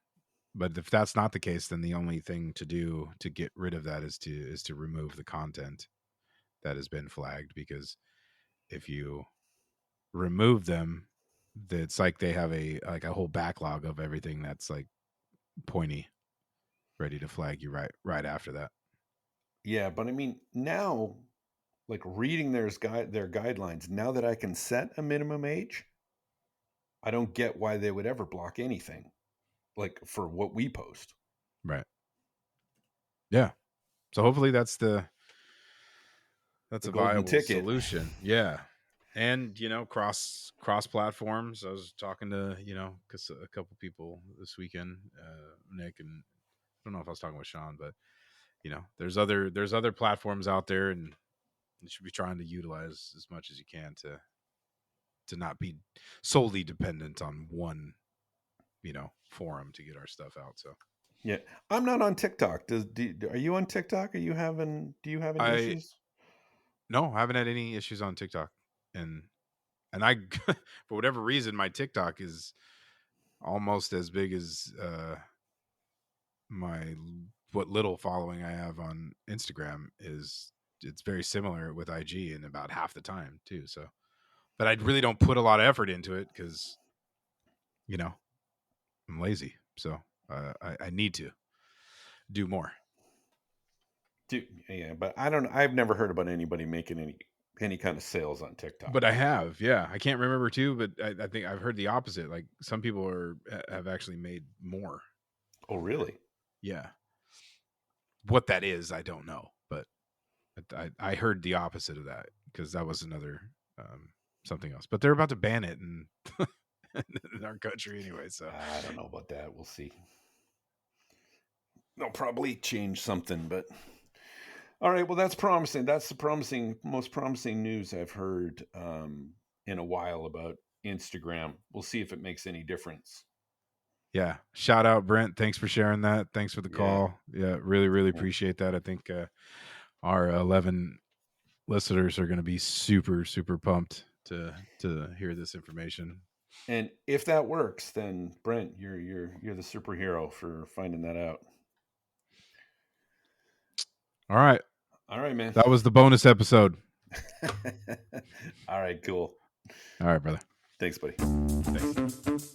but if that's not the case, then the only thing to do to get rid of that is to remove the content that has been flagged. Because if you remove them, it's like they have a whole backlog of everything that's like pointy, ready to flag you right after that. Yeah, but I mean now, like reading their guidelines. Now that I can set a minimum age, I don't get why they would ever block anything like for what we post. Right. Yeah. So hopefully that's The a golden viable ticket. solution. Yeah. And cross platforms. I was talking to, cuz a couple people this weekend, Nick, and I don't know if I was talking with Sean, but there's other platforms out there, and you should be trying to utilize as much as you can to not be solely dependent on one, forum to get our stuff out. So Yeah, I'm not on TikTok. Are you on TikTok? Do you have any I issues? no, I haven't had any issues on TikTok. And I for whatever reason, my TikTok is almost as big as my what little following I have on Instagram is. It's very similar with IG, and about half the time too. So, but I really don't put a lot of effort into it because you know I'm lazy. So I need to do more. Yeah, but I don't. I've never heard about anybody making any kind of sales on TikTok. But I have, yeah. I can't remember too, but I think I've heard the opposite. Like some people have actually made more. Oh, really? Yeah, what that is, I don't know, but I heard the opposite of that because that was another something else. But they're about to ban it in our country anyway. So I don't know about that. We'll see. They'll probably change something, but all right. Well, that's promising. That's the most promising news I've heard in a while about Instagram. We'll see if it makes any difference. yeah, shout out Brent. Thanks for sharing that. Thanks for the Yeah. call. Yeah, really Cool. appreciate that. I think our 11 listeners are going to be super pumped to hear this information. And if that works, then Brent, you're the superhero for finding that out. All right, All right, man. that was the bonus episode. All right, cool. All right, brother. Thanks, buddy. Thanks.